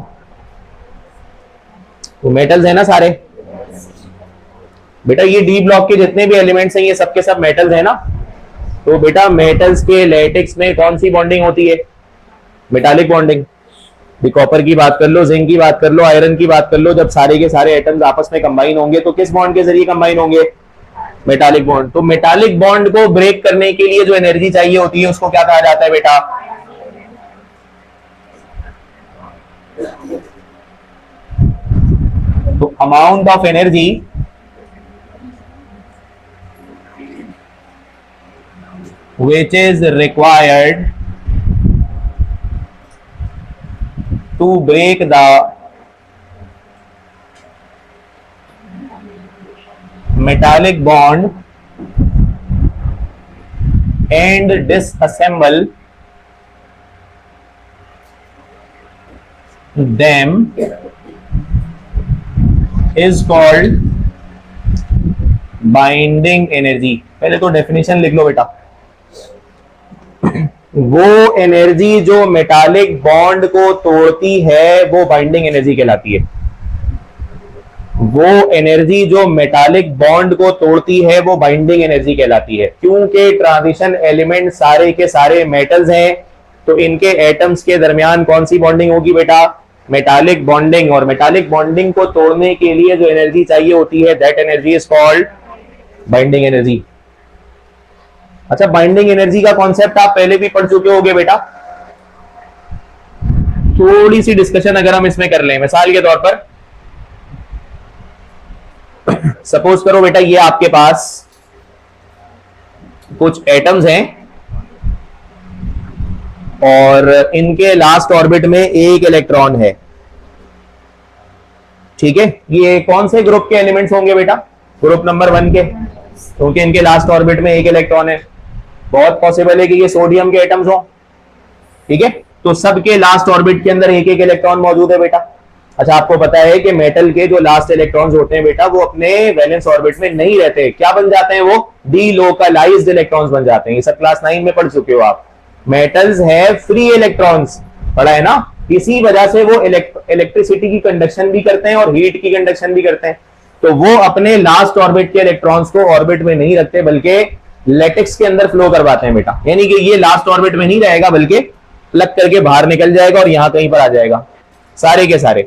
[SPEAKER 1] तो मेटल्स है ना सारे बेटा, ये डी ब्लॉक के जितने भी एलिमेंट्स हैं ये सबके सब मेटल्स है ना। तो बेटा मेटल्स के लेटेक्स में कौन सी बॉन्डिंग होती है, मेटालिक बॉन्डिंग। कॉपर की बात कर लो, जिंक की बात कर लो, आयरन की बात कर लो, जब सारे के सारे एटम्स आपस में कंबाइन होंगे तो किस बॉन्ड के जरिए कंबाइन होंगे, मेटालिक बॉन्ड। तो मेटालिक बॉन्ड को ब्रेक करने के लिए जो एनर्जी चाहिए होती है उसको क्या कहा जाता है बेटा, तो amount of energy which is required to break the metallic bond and disassemble them is called binding energy. पहले तो डेफिनेशन लिख लो बेटा। वो एनर्जी जो मेटालिक बॉन्ड को तोड़ती है वो बाइंडिंग एनर्जी कहलाती है। वो एनर्जी जो मेटालिक बॉन्ड को तोड़ती है वो बाइंडिंग एनर्जी कहलाती है। क्योंकि ट्रांजिशन एलिमेंट सारे के सारे मेटल्स हैं, तो इनके एटम्स के दरमियान कौन सी बॉन्डिंग होगी बेटा? Metallic bonding. और मेटालिक बॉन्डिंग को तोड़ने के लिए जो एनर्जी चाहिए होती है, that energy is called binding energy. अच्छा, बाइंडिंग एनर्जी का कॉन्सेप्ट आप पहले भी पढ़ चुके होंगे बेटा। थोड़ी सी डिस्कशन अगर हम इसमें कर लें, मिसाल के तौर पर सपोज करो बेटा, ये आपके पास कुछ एटम्स हैं और इनके लास्ट ऑर्बिट में एक इलेक्ट्रॉन है। ठीक है, ये कौन से ग्रुप के एलिमेंट्स होंगे बेटा? ग्रुप नंबर 1 के, क्योंकि इनके लास्ट ऑर्बिट में एक इलेक्ट्रॉन है। बहुत पॉसिबल है कि ये सोडियम के एटम्स हो। ठीक है, तो सबके लास्ट ऑर्बिट के अंदर एक एक इलेक्ट्रॉन मौजूद है बेटा। अच्छा, आपको पता है कि मेटल के जो लास्ट इलेक्ट्रॉन्स होते हैं बेटा, वो अपने वैलेंस ऑर्बिट में नहीं रहते। क्या बन जाते हैं? वो डीलोकलाइज्ड इलेक्ट्रॉन्स बन जाते हैं। ये सब क्लास 9 में पढ़ चुके हो आप। मेटल्स है फ्री इलेक्ट्रॉन्स, पढ़ा है ना। इसी वजह से वो इलेक्ट्रिसिटी की कंडक्शन भी करते हैं और हीट की कंडक्शन भी करते हैं। तो वो अपने लास्ट ऑर्बिट के इलेक्ट्रॉन्स को ऑर्बिट में नहीं रखते, बल्कि लैटिक्स के अंदर फ्लो करवाते हैं बेटा। यानी कि ये लास्ट ऑर्बिट में नहीं रहेगा, बल्कि प्लग करके बाहर निकल जाएगा और यहां कहीं पर आ जाएगा। सारे के सारे,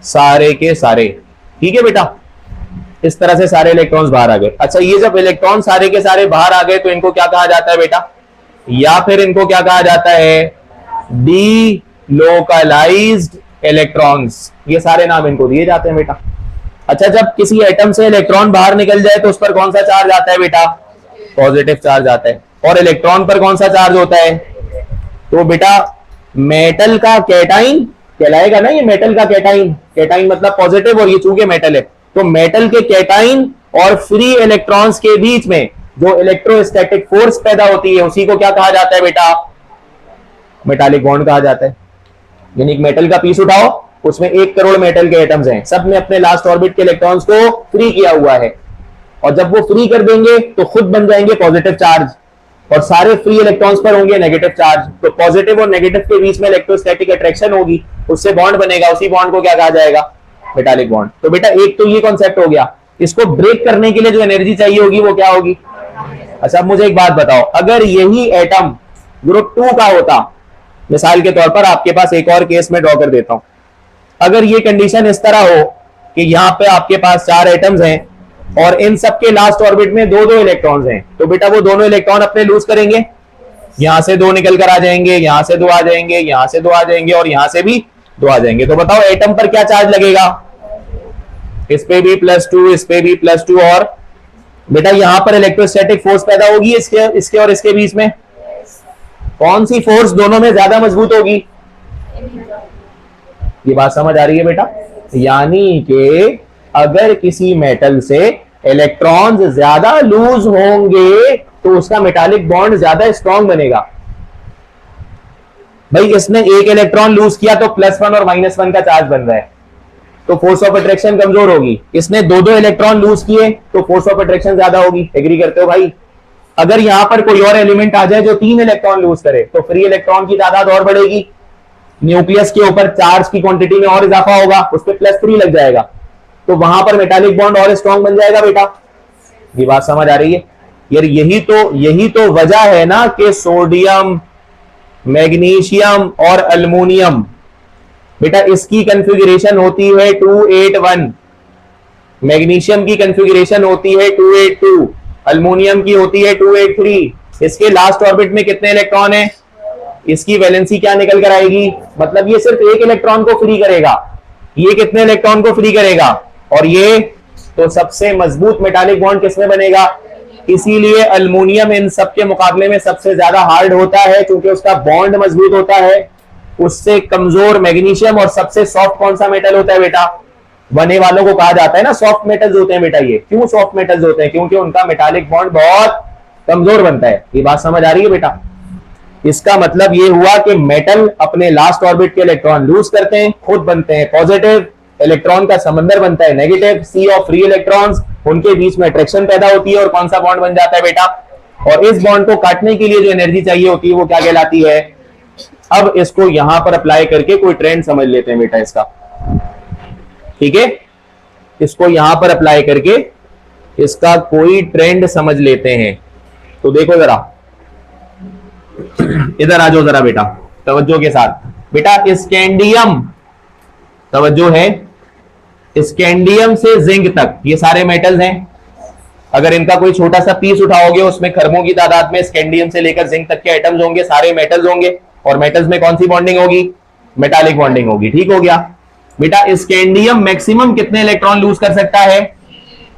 [SPEAKER 1] सारे के सारे। ठीक है बेटा, इस तरह से सारे इलेक्ट्रॉन्स बाहर आ गए। अच्छा, ये जब इलेक्ट्रॉन सारे के सारे बाहर आ गए तो इनको क्या कहा जाता है बेटा? या फिर इनको क्या कहा जाता है? Delocalised electrons. ये सारे नाम इनको दिए जाते हैं बेटा। अच्छा, जब किसी एटम से इलेक्ट्रॉन बाहर निकल जाए तो उस पर कौन सा चार्ज आता है बेटा? पॉजिटिव चार्ज आता है। और इलेक्ट्रॉन पर कौन सा चार्ज होता है? तो बेटा मेटल का कैटाइन कहलाएगा ना। ये मेटल का कैटाइन, कैटाइन मतलब पॉजिटिव, और ये चूंकि मेटल है तो मेटल के कैटाइन और फ्री इलेक्ट्रॉन्स के बीच में जो इलेक्ट्रोस्टैटिक फोर्स पैदा होती है उसी को क्या कहा जाता है बेटा? मेटालिक बॉन्ड कहा जाता है। यानी मेटल का पीस उठाओ, उसमें 1 करोड़ मेटल के एटम्स हैं, सब ने अपने लास्ट ऑर्बिट के इलेक्ट्रॉन्स को फ्री किया हुआ है। और जब वो फ्री कर देंगे तो खुद बन जाएंगे पॉजिटिव चार्ज, और सारे फ्री इलेक्ट्रॉन्स पर होंगे नेगेटिव चार्ज। तो पॉजिटिव और नेगेटिव के बीच में इलेक्ट्रोस्टैटिक अट्रैक्शन होगी, उससे बॉन्ड बनेगा। उसी बॉन्ड को क्या कहा जाएगा? Metallic bond. तो बेटा एक तो ये कॉन्सेप्ट हो गया। इसको ब्रेक करने के लिए जो एनर्जी चाहिए होगी वो क्या होगी? अच्छा, अब मुझे एक बात बताओ, अगर यही एटम ग्रुप 2 का होता, मिसाल के तौर पर आपके पास एक और केस में ड्रॉ कर देता हूं। अगर ये कंडीशन इस तरह हो कि यहां पे आपके पास 4 एटम्स हैं और इन सबके लास्ट ऑर्बिट में 2-2 इलेक्ट्रॉन्स हैं, तो बेटा वो दोनों इलेक्ट्रॉन अपने लूज करेंगे। यहां से 2 निकल कर आ जाएंगे, यहां से 2 आ जाएंगे, यहां से 2 आ जाएंगे और यहां से भी 2 आ जाएंगे। तो बताओ एटम पर क्या चार्ज लगेगा? इस पे भी +2, इस पे भी +2, और बेटा यहां पर इलेक्ट्रोस्टैटिक फोर्स पैदा होगी इसके और इसके बीच में। कौन सी फोर्स दोनों में ज्यादा मजबूत होगी? ये बात समझ आ रही है बेटा? यानी कि अगर किसी मेटल से इलेक्ट्रॉन्स ज्यादा लूज होंगे तो उसका मेटालिक बॉन्ड ज्यादा स्ट्रॉन्ग बनेगा। भाई इसने एक इलेक्ट्रॉन लूज किया तो +1 और -1 का चार्ज बन रहा है, तो फोर्स ऑफ अट्रैक्शन कमजोर होगी। इसने 2-2 इलेक्ट्रॉन लूज किए तो फोर्स ऑफ अट्रैक्शन ज्यादा होगी। एग्री करते हो भाई? अगर यहां पर कोई और एलिमेंट आ जाए जो 3 इलेक्ट्रॉन लूज करे तो फ्री इलेक्ट्रॉन की तादाद और बढ़ेगी, न्यूक्लियस के ऊपर चार्ज की क्वांटिटी में और इजाफा होगा, उस पर +3 लग जाएगा, तो वहां पर मेटालिक बॉन्ड और स्ट्रॉन्ग बन जाएगा बेटा। ये बात समझ आ रही है यार? यही तो वजह है ना कि सोडियम, मैग्नीशियम और अल्युमिनियम बेटा इसकी कंफिगरेशन होती है 281, मैग्नीशियम की कंफिगरेशन होती है 282, अल्युमिनियम की होती है 283। इसके लास्ट ऑर्बिट में कितने इलेक्ट्रॉन है? इसकी वैलेंसी क्या निकल कर आएगी? मतलब ये सिर्फ एक इलेक्ट्रॉन को फ्री करेगा, ये कितने इलेक्ट्रॉन को फ्री करेगा, और ये तो सबसे मजबूत मेटालिक बॉन्ड किसमें बनेगा। इसीलिए अल्युमिनियम इन सब के मुकाबले में सबसे ज्यादा हार्ड होता है, क्योंकि उसका बॉन्ड मजबूत होता है। उससे कमजोर मैग्नीशियम, और सबसे सॉफ्ट कौन सा मेटल होता है बेटा, बने वालों को कहा जाता है ना सॉफ्ट मेटल्स होते हैं बेटा। ये क्यों सॉफ्ट मेटल्स होते हैं, क्योंकि उनका मेटालिक बॉन्ड बहुत कमजोर बनता है। ये बात समझ आ रही है बेटा। इसका मतलब ये हुआ कि मेटल अपने लास्ट ऑर्बिट के इलेक्ट्रॉन लूज करते हैं, खुद बनते हैं पॉजिटिव, इलेक्ट्रॉन का समंदर बनता है negative, sea of free electrons, उनके बीच में अट्रैक्शन पैदा होती है, और कौन सा बॉन्ड बन जाता है बेटा। और इस बॉन्ड को काटने के लिए जो एनर्जी चाहिए होती है वो क्या कहलाती है। अब इसको यहां पर अप्लाई करके कोई ट्रेंड समझ लेते हैं बेटा इसका, ठीक है। इसको यहां पर अप्लाई करके इसका कोई ट्रेंड समझ लेते हैं। तो देखो जरा, इधर आ जाओ जरा बेटा तवज्जो के साथ। बेटा स्कैंडियम, तवज्जो है, स्कैंडियम से जिंक तक ये सारे मेटल्स हैं। अगर इनका कोई छोटा सा पीस उठाओगे उसमें खरबों की तादाद में स्कैंडियम से लेकर जिंक तक के एटम्स होंगे, सारे मेटल्स होंगे, और मेटल्स में कौन सी बॉन्डिंग होगी, मेटालिक बॉन्डिंग होगी। ठीक हो गया बेटा। स्कैंडियम मैक्सिमम कितने इलेक्ट्रॉन लूज कर सकता है,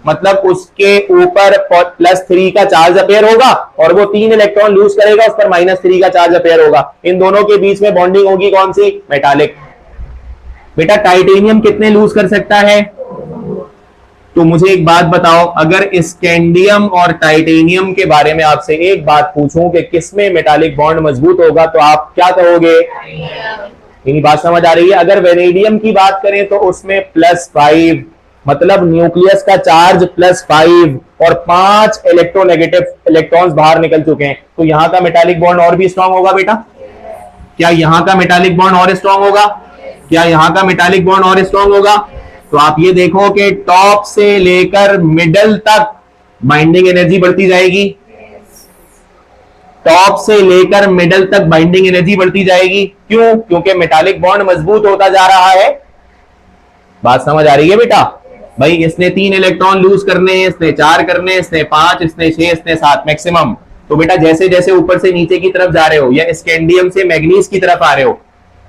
[SPEAKER 1] मतलब उसके ऊपर +3 का चार्ज अपेयर होगा, और वो 3 इलेक्ट्रॉन लूज करेगा, उस पर -3 का चार्ज अपेयर होगा। इन दोनों के बीच में बॉन्डिंग होगी कौन सी, मेटालिक। बेटा टाइटेनियम कितने लूज कर सकता है, तो मुझे एक बात बताओ, अगर स्कैंडियम और टाइटेनियम के बारे में आपसे एक बात पूछूं कि किसमें मेटालिक बॉन्ड मजबूत होगा, तो आप क्या कहोगे। इन्हीं बात समझ आ रही है। अगर वेनेडियम की बात करें तो उसमें +5, मतलब न्यूक्लियस का चार्ज +5 और 5 इलेक्ट्रोनेगेटिव इलेक्ट्रॉन्स बाहर निकल चुके हैं, तो यहां का मेटालिक बॉन्ड और भी स्ट्रांग होगा बेटा। क्या यहां का मेटालिक बॉन्ड और स्ट्रांग होगा, क्या यहां का मेटालिक बॉन्ड और स्ट्रांग होगा। तो आप ये देखो कि टॉप से लेकर मिडल तक बाइंडिंग एनर्जी बढ़ती जाएगी, टॉप से लेकर मिडल तक बाइंडिंग एनर्जी बढ़ती जाएगी। क्यों, क्योंकि मेटालिक बॉन्ड मजबूत होता जा रहा है। बात समझ आ रही है बेटा। भाई इसने 3 इलेक्ट्रॉन लूज करने हैं, इसने 4 करने, इसने 5, इसने 6, इसने 7 मैक्सिमम। तो बेटा जैसे जैसे ऊपर से नीचे की तरफ जा रहे हो, या स्कैंडियम से मैग्नीज की तरफ आ रहे हो,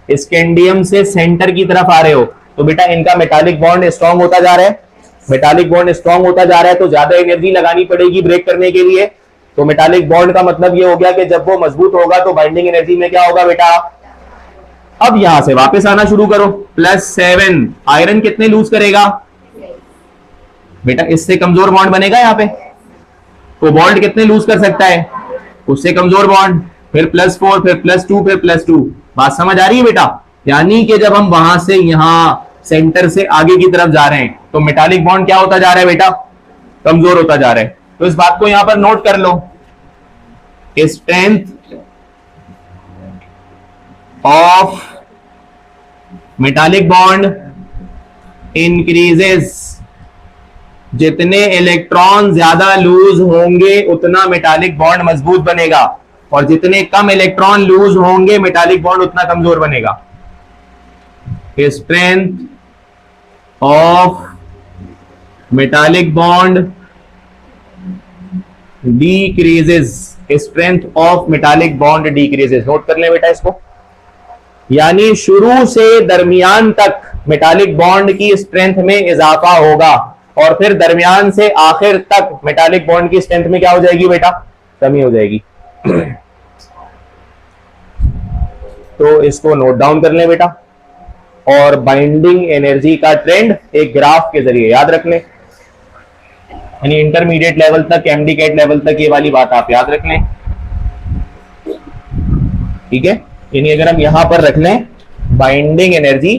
[SPEAKER 1] स्कैंडियम से सेंटर की तरफ आ रहे हो, तो बेटा इनका मेटालिक बॉन्ड स्ट्रांग होता जा रहा है। मेटालिक बॉन्ड स्ट्रांग होता जा रहा है तो ज्यादा एनर्जी लगानी पड़ेगी ब्रेक करने के लिए। तो मेटालिक बॉन्ड का मतलब ये हो गया कि जब वो मजबूत होगा तो बाइंडिंग एनर्जी में क्या होगा बेटा। अब यहां से वापस आना शुरू करो, +7 आयरन कितने लूज करेगा बेटा, इससे कमजोर बॉन्ड बनेगा यहां पे। कोबाल्ट कितने लूज कर सकता है, उससे कमजोर बॉन्ड, फिर +4, फिर +2, फिर +2। बात समझ आ रही है बेटा। यानी कि जब हम वहां से यहां सेंटर से आगे की तरफ जा रहे हैं तो मेटालिक बॉन्ड क्या होता जा रहा है बेटा, कमजोर होता जा रहा है। तो इस बात को यहां पर नोट कर लो, strength of metallic bond increases. जितने इलेक्ट्रॉन ज्यादा लूज होंगे उतना मेटालिक बॉन्ड मजबूत बनेगा, और जितने कम इलेक्ट्रॉन लूज होंगे मेटालिक बॉन्ड उतना कमजोर बनेगा। Strength of metallic bond decreases, strength of metallic bond decreases. Note कर ले बेटा इसको। यानी शुरू से दरमियान तक मेटालिक बॉन्ड की स्ट्रेंथ में इजाफा होगा, और फिर दरमियान से आखिर तक मेटालिक बॉन्ड की स्ट्रेंथ में क्या हो जाएगी बेटा, कमी हो जाएगी। तो इसको नोट डाउन कर लें बेटा, और बाइंडिंग एनर्जी का ट्रेंड एक ग्राफ के जरिए याद रख लें। यानी इंटरमीडिएट लेवल तक, एमडीकेट लेवल तक ये वाली बात आप याद रख लें, ठीक है। यानी अगर हम यहां पर रख लें बाइंडिंग एनर्जी,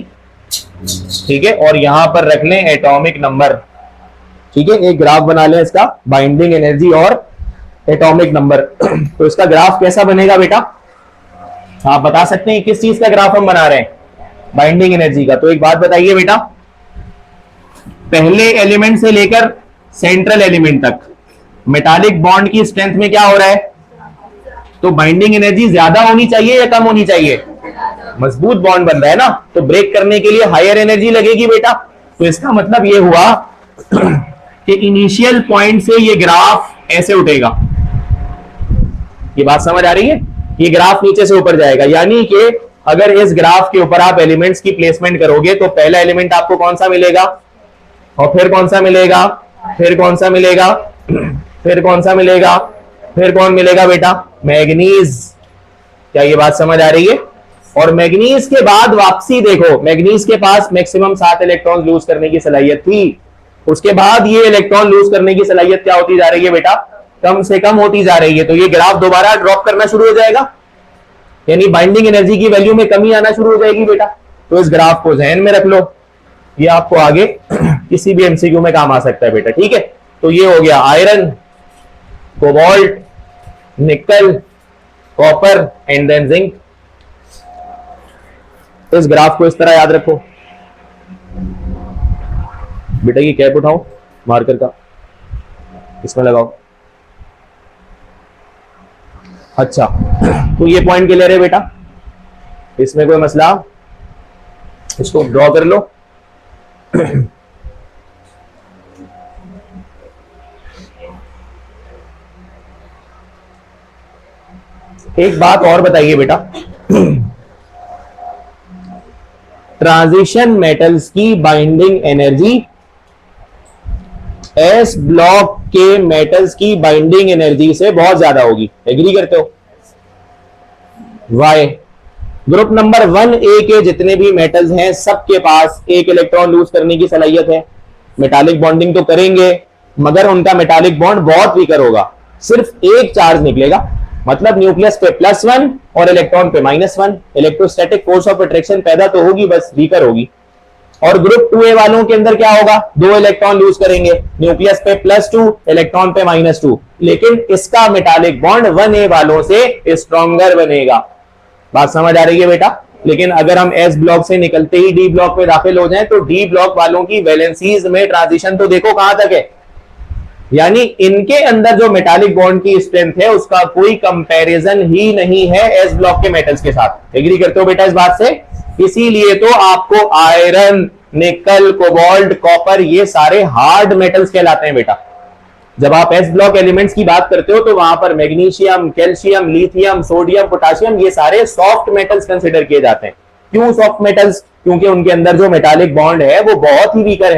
[SPEAKER 1] ठीक है, और यहां पर रख लें एटॉमिक नंबर, ठीक है, एक ग्राफ बना लें इसका, बाइंडिंग एनर्जी और एटॉमिक नंबर। तो इसका ग्राफ कैसा बनेगा बेटा, आप बता सकते हैं किस चीज का ग्राफ हम बना रहे हैं, बाइंडिंग एनर्जी का। तो एक बात बताइए बेटा, पहले एलिमेंट से लेकर सेंट्रल एलिमेंट तक मेटालिक बॉन्ड की स्ट्रेंथ में क्या हो रहा है, तो बाइंडिंग एनर्जी ज्यादा होनी चाहिए या कम होनी चाहिए, मजबूत बॉन्ड बन रहा है ना, तो ब्रेक करने के लिए हायर एनर्जी लगेगी बेटा। तो इसका मतलब ये हुआ कि इनिशियल पॉइंट से ये ग्राफ ऐसे उठेगा। ये बात समझ आ रही है, ये ग्राफ नीचे से ऊपर जाएगा, यानी कि अगर इस ग्राफ के ऊपर आप एलिमेंट्स की प्लेसमेंट करोगे तो पहला एलिमेंट आपको कौन सा मिलेगा, और फिर कौन सा मिलेगा, फिर कौन सा मिलेगा, फिर कौन सा मिलेगा, फिर कौन मिलेगा बेटा, मैग्नीज। क्या ये बात समझ आ रही है? और मैग्नीज के बाद वापसी देखो, मैग्नीज के पास मैक्सिमम 7 इलेक्ट्रॉन लूज करने की सलाहियत थी, उसके बाद ये इलेक्ट्रॉन लूज करने की सलाहियत क्या होती जा रही है बेटा, कम से कम होती जा रही है। तो ये ग्राफ दोबारा ड्रॉप करना शुरू हो जाएगा, यानी बाइंडिंग एनर्जी की वैल्यू में कमी आना शुरू हो जाएगी बेटा। तो इस ग्राफ को ध्यान में रख लो, ये आपको आगे किसी भी एमसीक्यू में काम आ सकता है बेटा, ठीक है। तो ये हो गया आयरन, कोबाल्ट, निकल, कॉपर एंड देन जिंक। तो इस ग्राफ को इस तरह याद रखो बेटा। ये कैप उठाओ मार्कर का, इसमें लगाओ। अच्छा, तो ये पॉइंट क्लियर है बेटा, इसमें कोई मसला, इसको ड्रॉ कर लो। एक बात और बताइए बेटा, ट्रांजिशन मेटल्स की बाइंडिंग एनर्जी एस ब्लॉक के मेटल्स की बाइंडिंग एनर्जी से बहुत ज्यादा होगी, एग्री करते हो? वाई ग्रुप नंबर 1A के जितने भी मेटल्स हैं सबके पास एक इलेक्ट्रॉन लूज करने की सलाहियत है, मेटालिक बॉन्डिंग तो करेंगे मगर उनका मेटालिक बॉन्ड बहुत वीकर होगा, सिर्फ एक चार्ज निकलेगा, मतलब न्यूक्लियस पे +1 और इलेक्ट्रॉन पे -1। इलेक्ट्रोस्टैटिक फोर्स ऑफ अट्रैक्शन पैदा तो होगी, बस वीकर होगी। और ग्रुप 2A वालों के अंदर क्या होगा, 2 इलेक्ट्रॉन लूज करेंगे, न्यूक्लियस पे +2 इलेक्ट्रॉन पे -2, लेकिन इसका मेटालिक बॉन्ड 1A वालों से स्ट्रॉन्गर बनेगा। बात समझ आ रही है बेटा? लेकिन अगर हम एस ब्लॉक से निकलते ही डी ब्लॉक में दाखिल हो जाएं तो डी ब्लॉक वालों की वैलेंसीज में ट्रांजिशन तो देखो कहां तक है, यानी इनके अंदर जो मेटालिक बॉन्ड की स्ट्रेंथ है उसका कोई कंपैरिजन ही नहीं है एस ब्लॉक के मेटल्स के साथ। एग्री करते हो बेटा इस बात से? इसीलिए तो आपको आयरन, निकल, कोबाल्ट, कॉपर ये सारे हार्ड मेटल्स कहलाते हैं बेटा। जब आप एस ब्लॉक एलिमेंट्स की बात करते हो तो वहां पर magnesium, calcium, lithium, sodium, potassium ये सारे सॉफ्ट मेटल्स कंसिडर किए जाते हैं। क्यों सॉफ्ट मेटल्स? क्योंकि उनके अंदर जो मेटालिक बॉन्ड है वो बहुत ही वीकर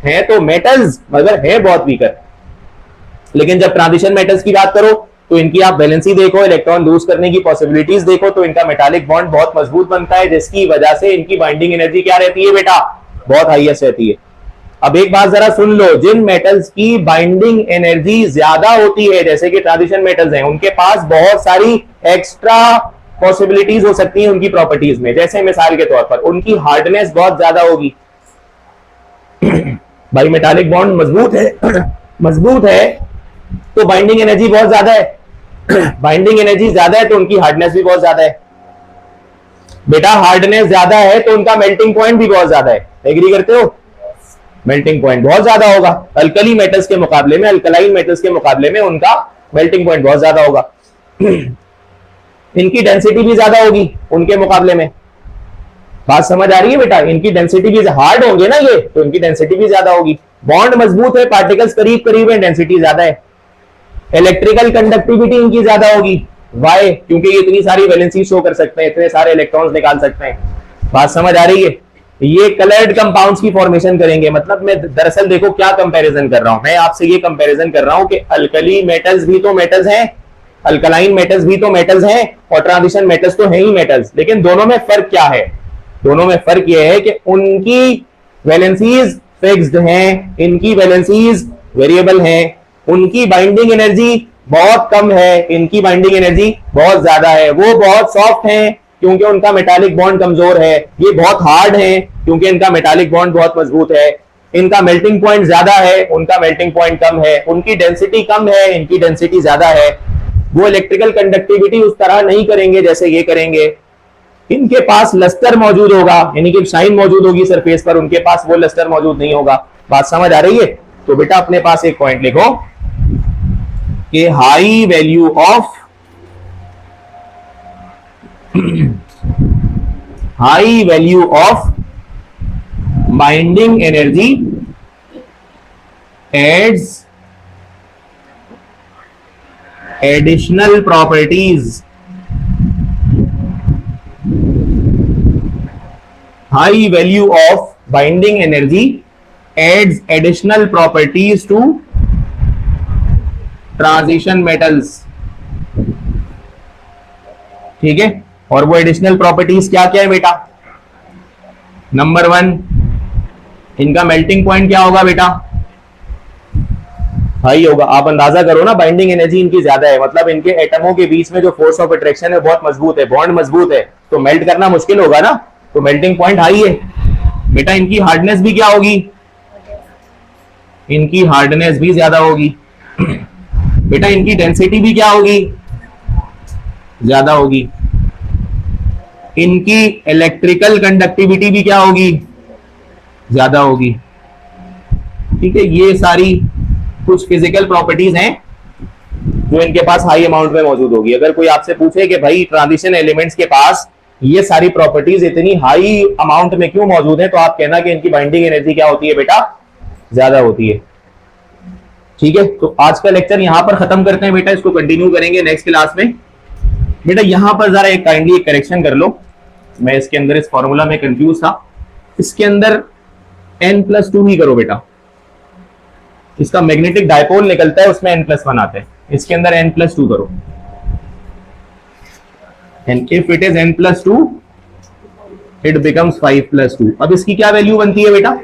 [SPEAKER 1] है तो मेटल्स मगर है बहुत वीकर। लेकिन जब ट्रांजिशन मेटल्स की बात करो तो इनकी आप वैलेंसी देखो, इलेक्ट्रॉन लूज करने की पॉसिबिलिटीज देखो तो इनका मेटालिक बॉन्ड बहुत मजबूत बनता है, जिसकी वजह से इनकी बाइंडिंग एनर्जी क्या रहती है बेटा, बहुत हाईएस्ट रहती है। अब एक बात जरा सुन लो, जिन मेटल्स की बाइंडिंग एनर्जी ज्यादा होती है जैसे कि ट्रांजिशन मेटल्स हैं, उनके पास बहुत सारी एक्स्ट्रा पॉसिबिलिटीज हो सकती है उनकी प्रॉपर्टीज में। जैसे मिसाल के तौर पर उनकी हार्डनेस बहुत ज्यादा होगी। भाई मेटालिक बॉन्ड मजबूत है मजबूत है तो बाइंडिंग एनर्जी बहुत ज्यादा है, बाइंडिंग एनर्जी ज्यादा है तो उनकी हार्डनेस भी बहुत ज्यादा है। बेटा हार्डनेस ज्यादा है तो उनका मेल्टिंग पॉइंट भी बहुत ज्यादा है, एग्री करते हो? मेल्टिंग पॉइंट बहुत ज्यादा होगा अल्कली मेटल्स के मुकाबले में, अल्कलाइन मेटल्स के मुकाबले में उनका मेल्टिंग पॉइंट बहुत ज्यादा होगा। इनकी डेंसिटी भी ज्यादा होगी उनके मुकाबले में। बात समझ आ रही है बेटा? इनकी डेंसिटी भी हार्ड होंगे ना ये, तो इनकी डेंसिटी भी ज्यादा होगी। बॉन्ड मजबूत है, पार्टिकल्स करीब करीब है, डेंसिटी ज्यादा है। इलेक्ट्रिकल कंडक्टिविटी इनकी ज्यादा होगी, वाई? क्योंकि ये इतनी सारी वैलेंसी शो कर सकते हैं, इतने सारे इलेक्ट्रॉन्स निकाल सकते हैं। बात समझ आ रही है? ये कलर्ड कंपाउंड्स की फॉर्मेशन करेंगे, मतलब मैं दरअसल देखो क्या कंपैरिजन कर रहा हूं, मैं आपसे ये कंपैरिजन कर रहा हूं कि अल्कली मेटल्स भी तो मेटल्स हैं, अल्कलाइन मेटल्स भी तो मेटल्स हैं और ट्रांजिशन मेटल्स तो हैं ही मेटल्स, लेकिन दोनों में फर्क क्या है? दोनों में फर्क यह है कि उनकी वैलेंसीज फिक्स्ड हैं, इनकी वैलेंसीज वेरिएबल हैं, उनकी बाइंडिंग एनर्जी बहुत कम है, इनकी बाइंडिंग एनर्जी बहुत ज्यादा है। वो बहुत सॉफ्ट हैं क्योंकि उनका मेटालिक बॉन्ड कमजोर है, ये बहुत हार्ड हैं क्योंकि इनका मेटालिक बॉन्ड बहुत मजबूत है। इनका मेल्टिंग पॉइंट ज्यादा है, उनका मेल्टिंग पॉइंट कम है, उनकी डेंसिटी कम है, इनकी डेंसिटी ज्यादा है। वो इलेक्ट्रिकल कंडक्टिविटी उस तरह नहीं करेंगे जैसे ये करेंगे। इनके पास लस्टर मौजूद होगा, यानी कि शाइन मौजूद होगी सरफेस पर, उनके पास वो लस्टर मौजूद नहीं होगा। बात समझ आ रही है? तो बेटा अपने पास एक पॉइंट लिखो कि high value of high value of binding energy adds additional properties high value of binding energy adds additional properties to transition metals. ठीक है, और वो एडिशनल प्रॉपर्टीज क्या क्या है बेटा? नंबर 1, इनका मेल्टिंग पॉइंट क्या होगा बेटा? हाई होगा। आप अंदाजा करो ना, बाइंडिंग एनर्जी इनकी ज्यादा है, मतलब इनके एटमों के बीच में जो फोर्स ऑफ अट्रैक्शन है बहुत मजबूत है, बॉन्ड मजबूत है, तो मेल्ट करना मुश्किल होगा ना, तो मेल्टिंग पॉइंट हाई है बेटा। इनकी हार्डनेस भी क्या होगी? इनकी हार्डनेस भी ज्यादा होगी बेटा। इनकी डेंसिटी भी क्या होगी? ज्यादा होगी। इनकी इलेक्ट्रिकल कंडक्टिविटी भी क्या होगी? ज्यादा होगी। ठीक है, ये सारी कुछ फिजिकल प्रॉपर्टीज हैं जो इनके पास हाई अमाउंट में मौजूद होगी। अगर कोई आपसे पूछे कि भाई ट्रांजिशन एलिमेंट्स के पास ये सारी प्रॉपर्टीज इतनी हाई अमाउंट में क्यों मौजूद है, तो आप कहना कि इनकी बाइंडिंग एनर्जी क्या होती है बेटा? ज्यादा होती है। ठीक है, तो आज का लेक्चर यहां पर खत्म करते हैं बेटा, इसको कंटिन्यू करेंगे नेक्स्ट क्लास में। बेटा यहां पर जरा एक काइंडली एक करेक्शन कर लो, मैं इसके अंदर इस फॉर्मूला में कंफ्यूज था। इसके अंदर n+2 ही करो बेटा। इसका मैग्नेटिक डायपोल निकलता है, उसमें n+1 आता है, इसके अंदर n+2 करो। And if it is n+2 it becomes 5+2। अब इसकी क्या वैल्यू बनती है बेटा?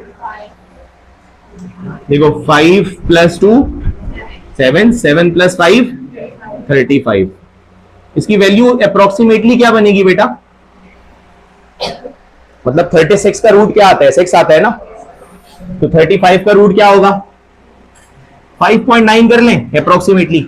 [SPEAKER 1] देखो 5 + 2 7, 7 + 5 35। इसकी वैल्यू अप्रोक्सीमेटली क्या बनेगी बेटा? मतलब 36 का रूट क्या आता है? 6 आता है ना, तो 35 का रूट क्या होगा? 5.9 कर लें अप्रोक्सीमेटली।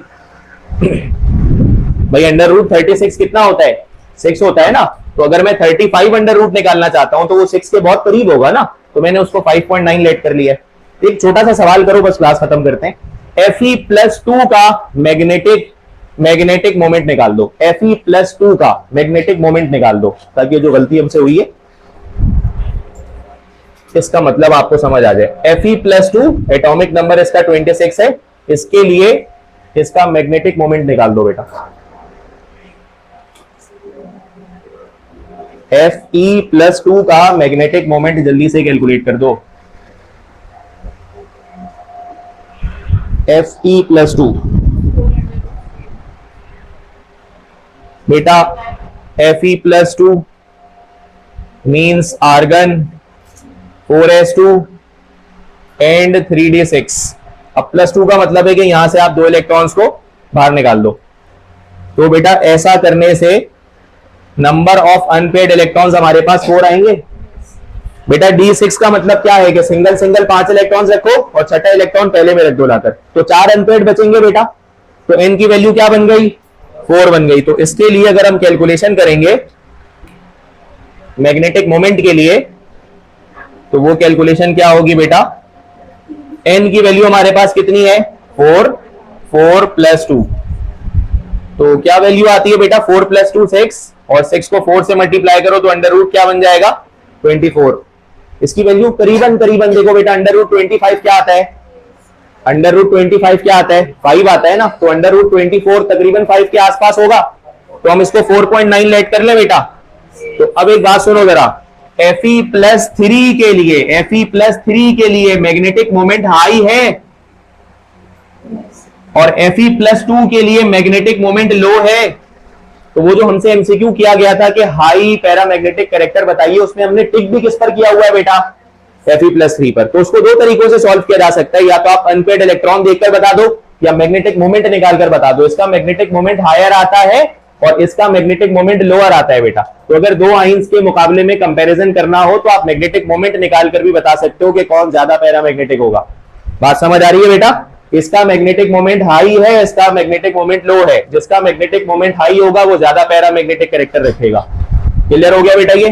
[SPEAKER 1] भाई √36 कितना होता है? 6 होता है ना, तो अगर मैं 35 √ निकालना चाहता हूं तो वो 6 के बहुत करीब होगा ना, तो मैंने उसको 5.9 लेट कर लिया। एक छोटा सा सवाल करो, बस क्लास खत्म करते हैं। Fe+2 का मैग्नेटिक मोमेंट निकाल दो। Fe+2 का मैग्नेटिक मोमेंट निकाल दो, ताकि जो गलती हमसे हुई है इसका मतलब आपको समझ आ जाए। Fe+2 एटॉमिक नंबर इसका 26 है, इसके लिए इसका मैग्नेटिक मोमेंट निकाल दो बेटा। Fe+2 का मैग्नेटिक मोमेंट जल्दी से कैलकुलेट कर दो। Fe+2 बेटा, Fe+2 means argon 4s2 and 3d6। अब +2 का मतलब है कि यहां से आप 2 इलेक्ट्रॉन्स को बाहर निकाल दो। तो बेटा ऐसा करने से नंबर ऑफ अनपेड इलेक्ट्रॉन्स हमारे पास 4 आएंगे। बेटा d6 का मतलब क्या है कि सिंगल सिंगल 5 इलेक्ट्रॉन्स रखो और छठा इलेक्ट्रॉन पहले में रख दो लाकर, तो 4 अनपेड बचेंगे बेटा। तो n की वैल्यू क्या बन गई? 4 बन गई। तो इसके लिए अगर हम कैलकुलेशन करेंगे मैग्नेटिक मोमेंट के लिए, तो वो कैलकुलेशन क्या होगी बेटा? n की वैल्यू हमारे पास कितनी है? 4 + 2, तो क्या वैल्यू आती है बेटा? 4 + 2 6, और 6 को 4 से मल्टीप्लाई करो तो √ क्या बन जाएगा? 24। इसकी वैल्यू करीबन देखो बेटा, √25 क्या आता है? √25 क्या आता है? 5 आता है ना, तो √24 तकरीबन 5 के आसपास होगा। तो हम इसको 4.9 लेट कर ले बेटा। तो अब एक बात सुनो जरा, Fe+3 के लिए मैग्नेटिक मोमेंट हाई है और Fe+2 के लिए मैग्नेटिक मोमेंट लो है। तो वो जो हमसे एमसीक्यू किया गया था कि हाई पैरामैग्नेटिक कैरेक्टर बताइए, उसमें हमने टिक भी किस पर किया हुआ है बेटा? Fe+3 पर। तो उसको 2 तरीकों से सॉल्व किया जा सकता है, या तो आप अनपेड इलेक्ट्रॉन देखकर बता दो या मैग्नेटिक मोमेंट निकालकर बता दो। इसका मैग्नेटिक मोमेंट हायर आता है और इसका मैग्नेटिक मोमेंट लोअर आता है बेटा। तो अगर 2 आइंस के मुकाबले में कंपैरिजन करना हो तो आप मैग्नेटिक मोमेंट निकालकर भी बता सकते हो कि कौन ज्यादा पैरामैग्नेटिक होगा। बात समझ आ रही है बेटा? इसका मैग्नेटिक मोमेंट हाई है, इसका मैग्नेटिक मोमेंट लो है। जिसका मैग्नेटिक मोमेंट हाई होगा वो ज्यादा पैरामैग्नेटिक कैरेक्टर रखेगा। क्लियर हो गया बेटा ये?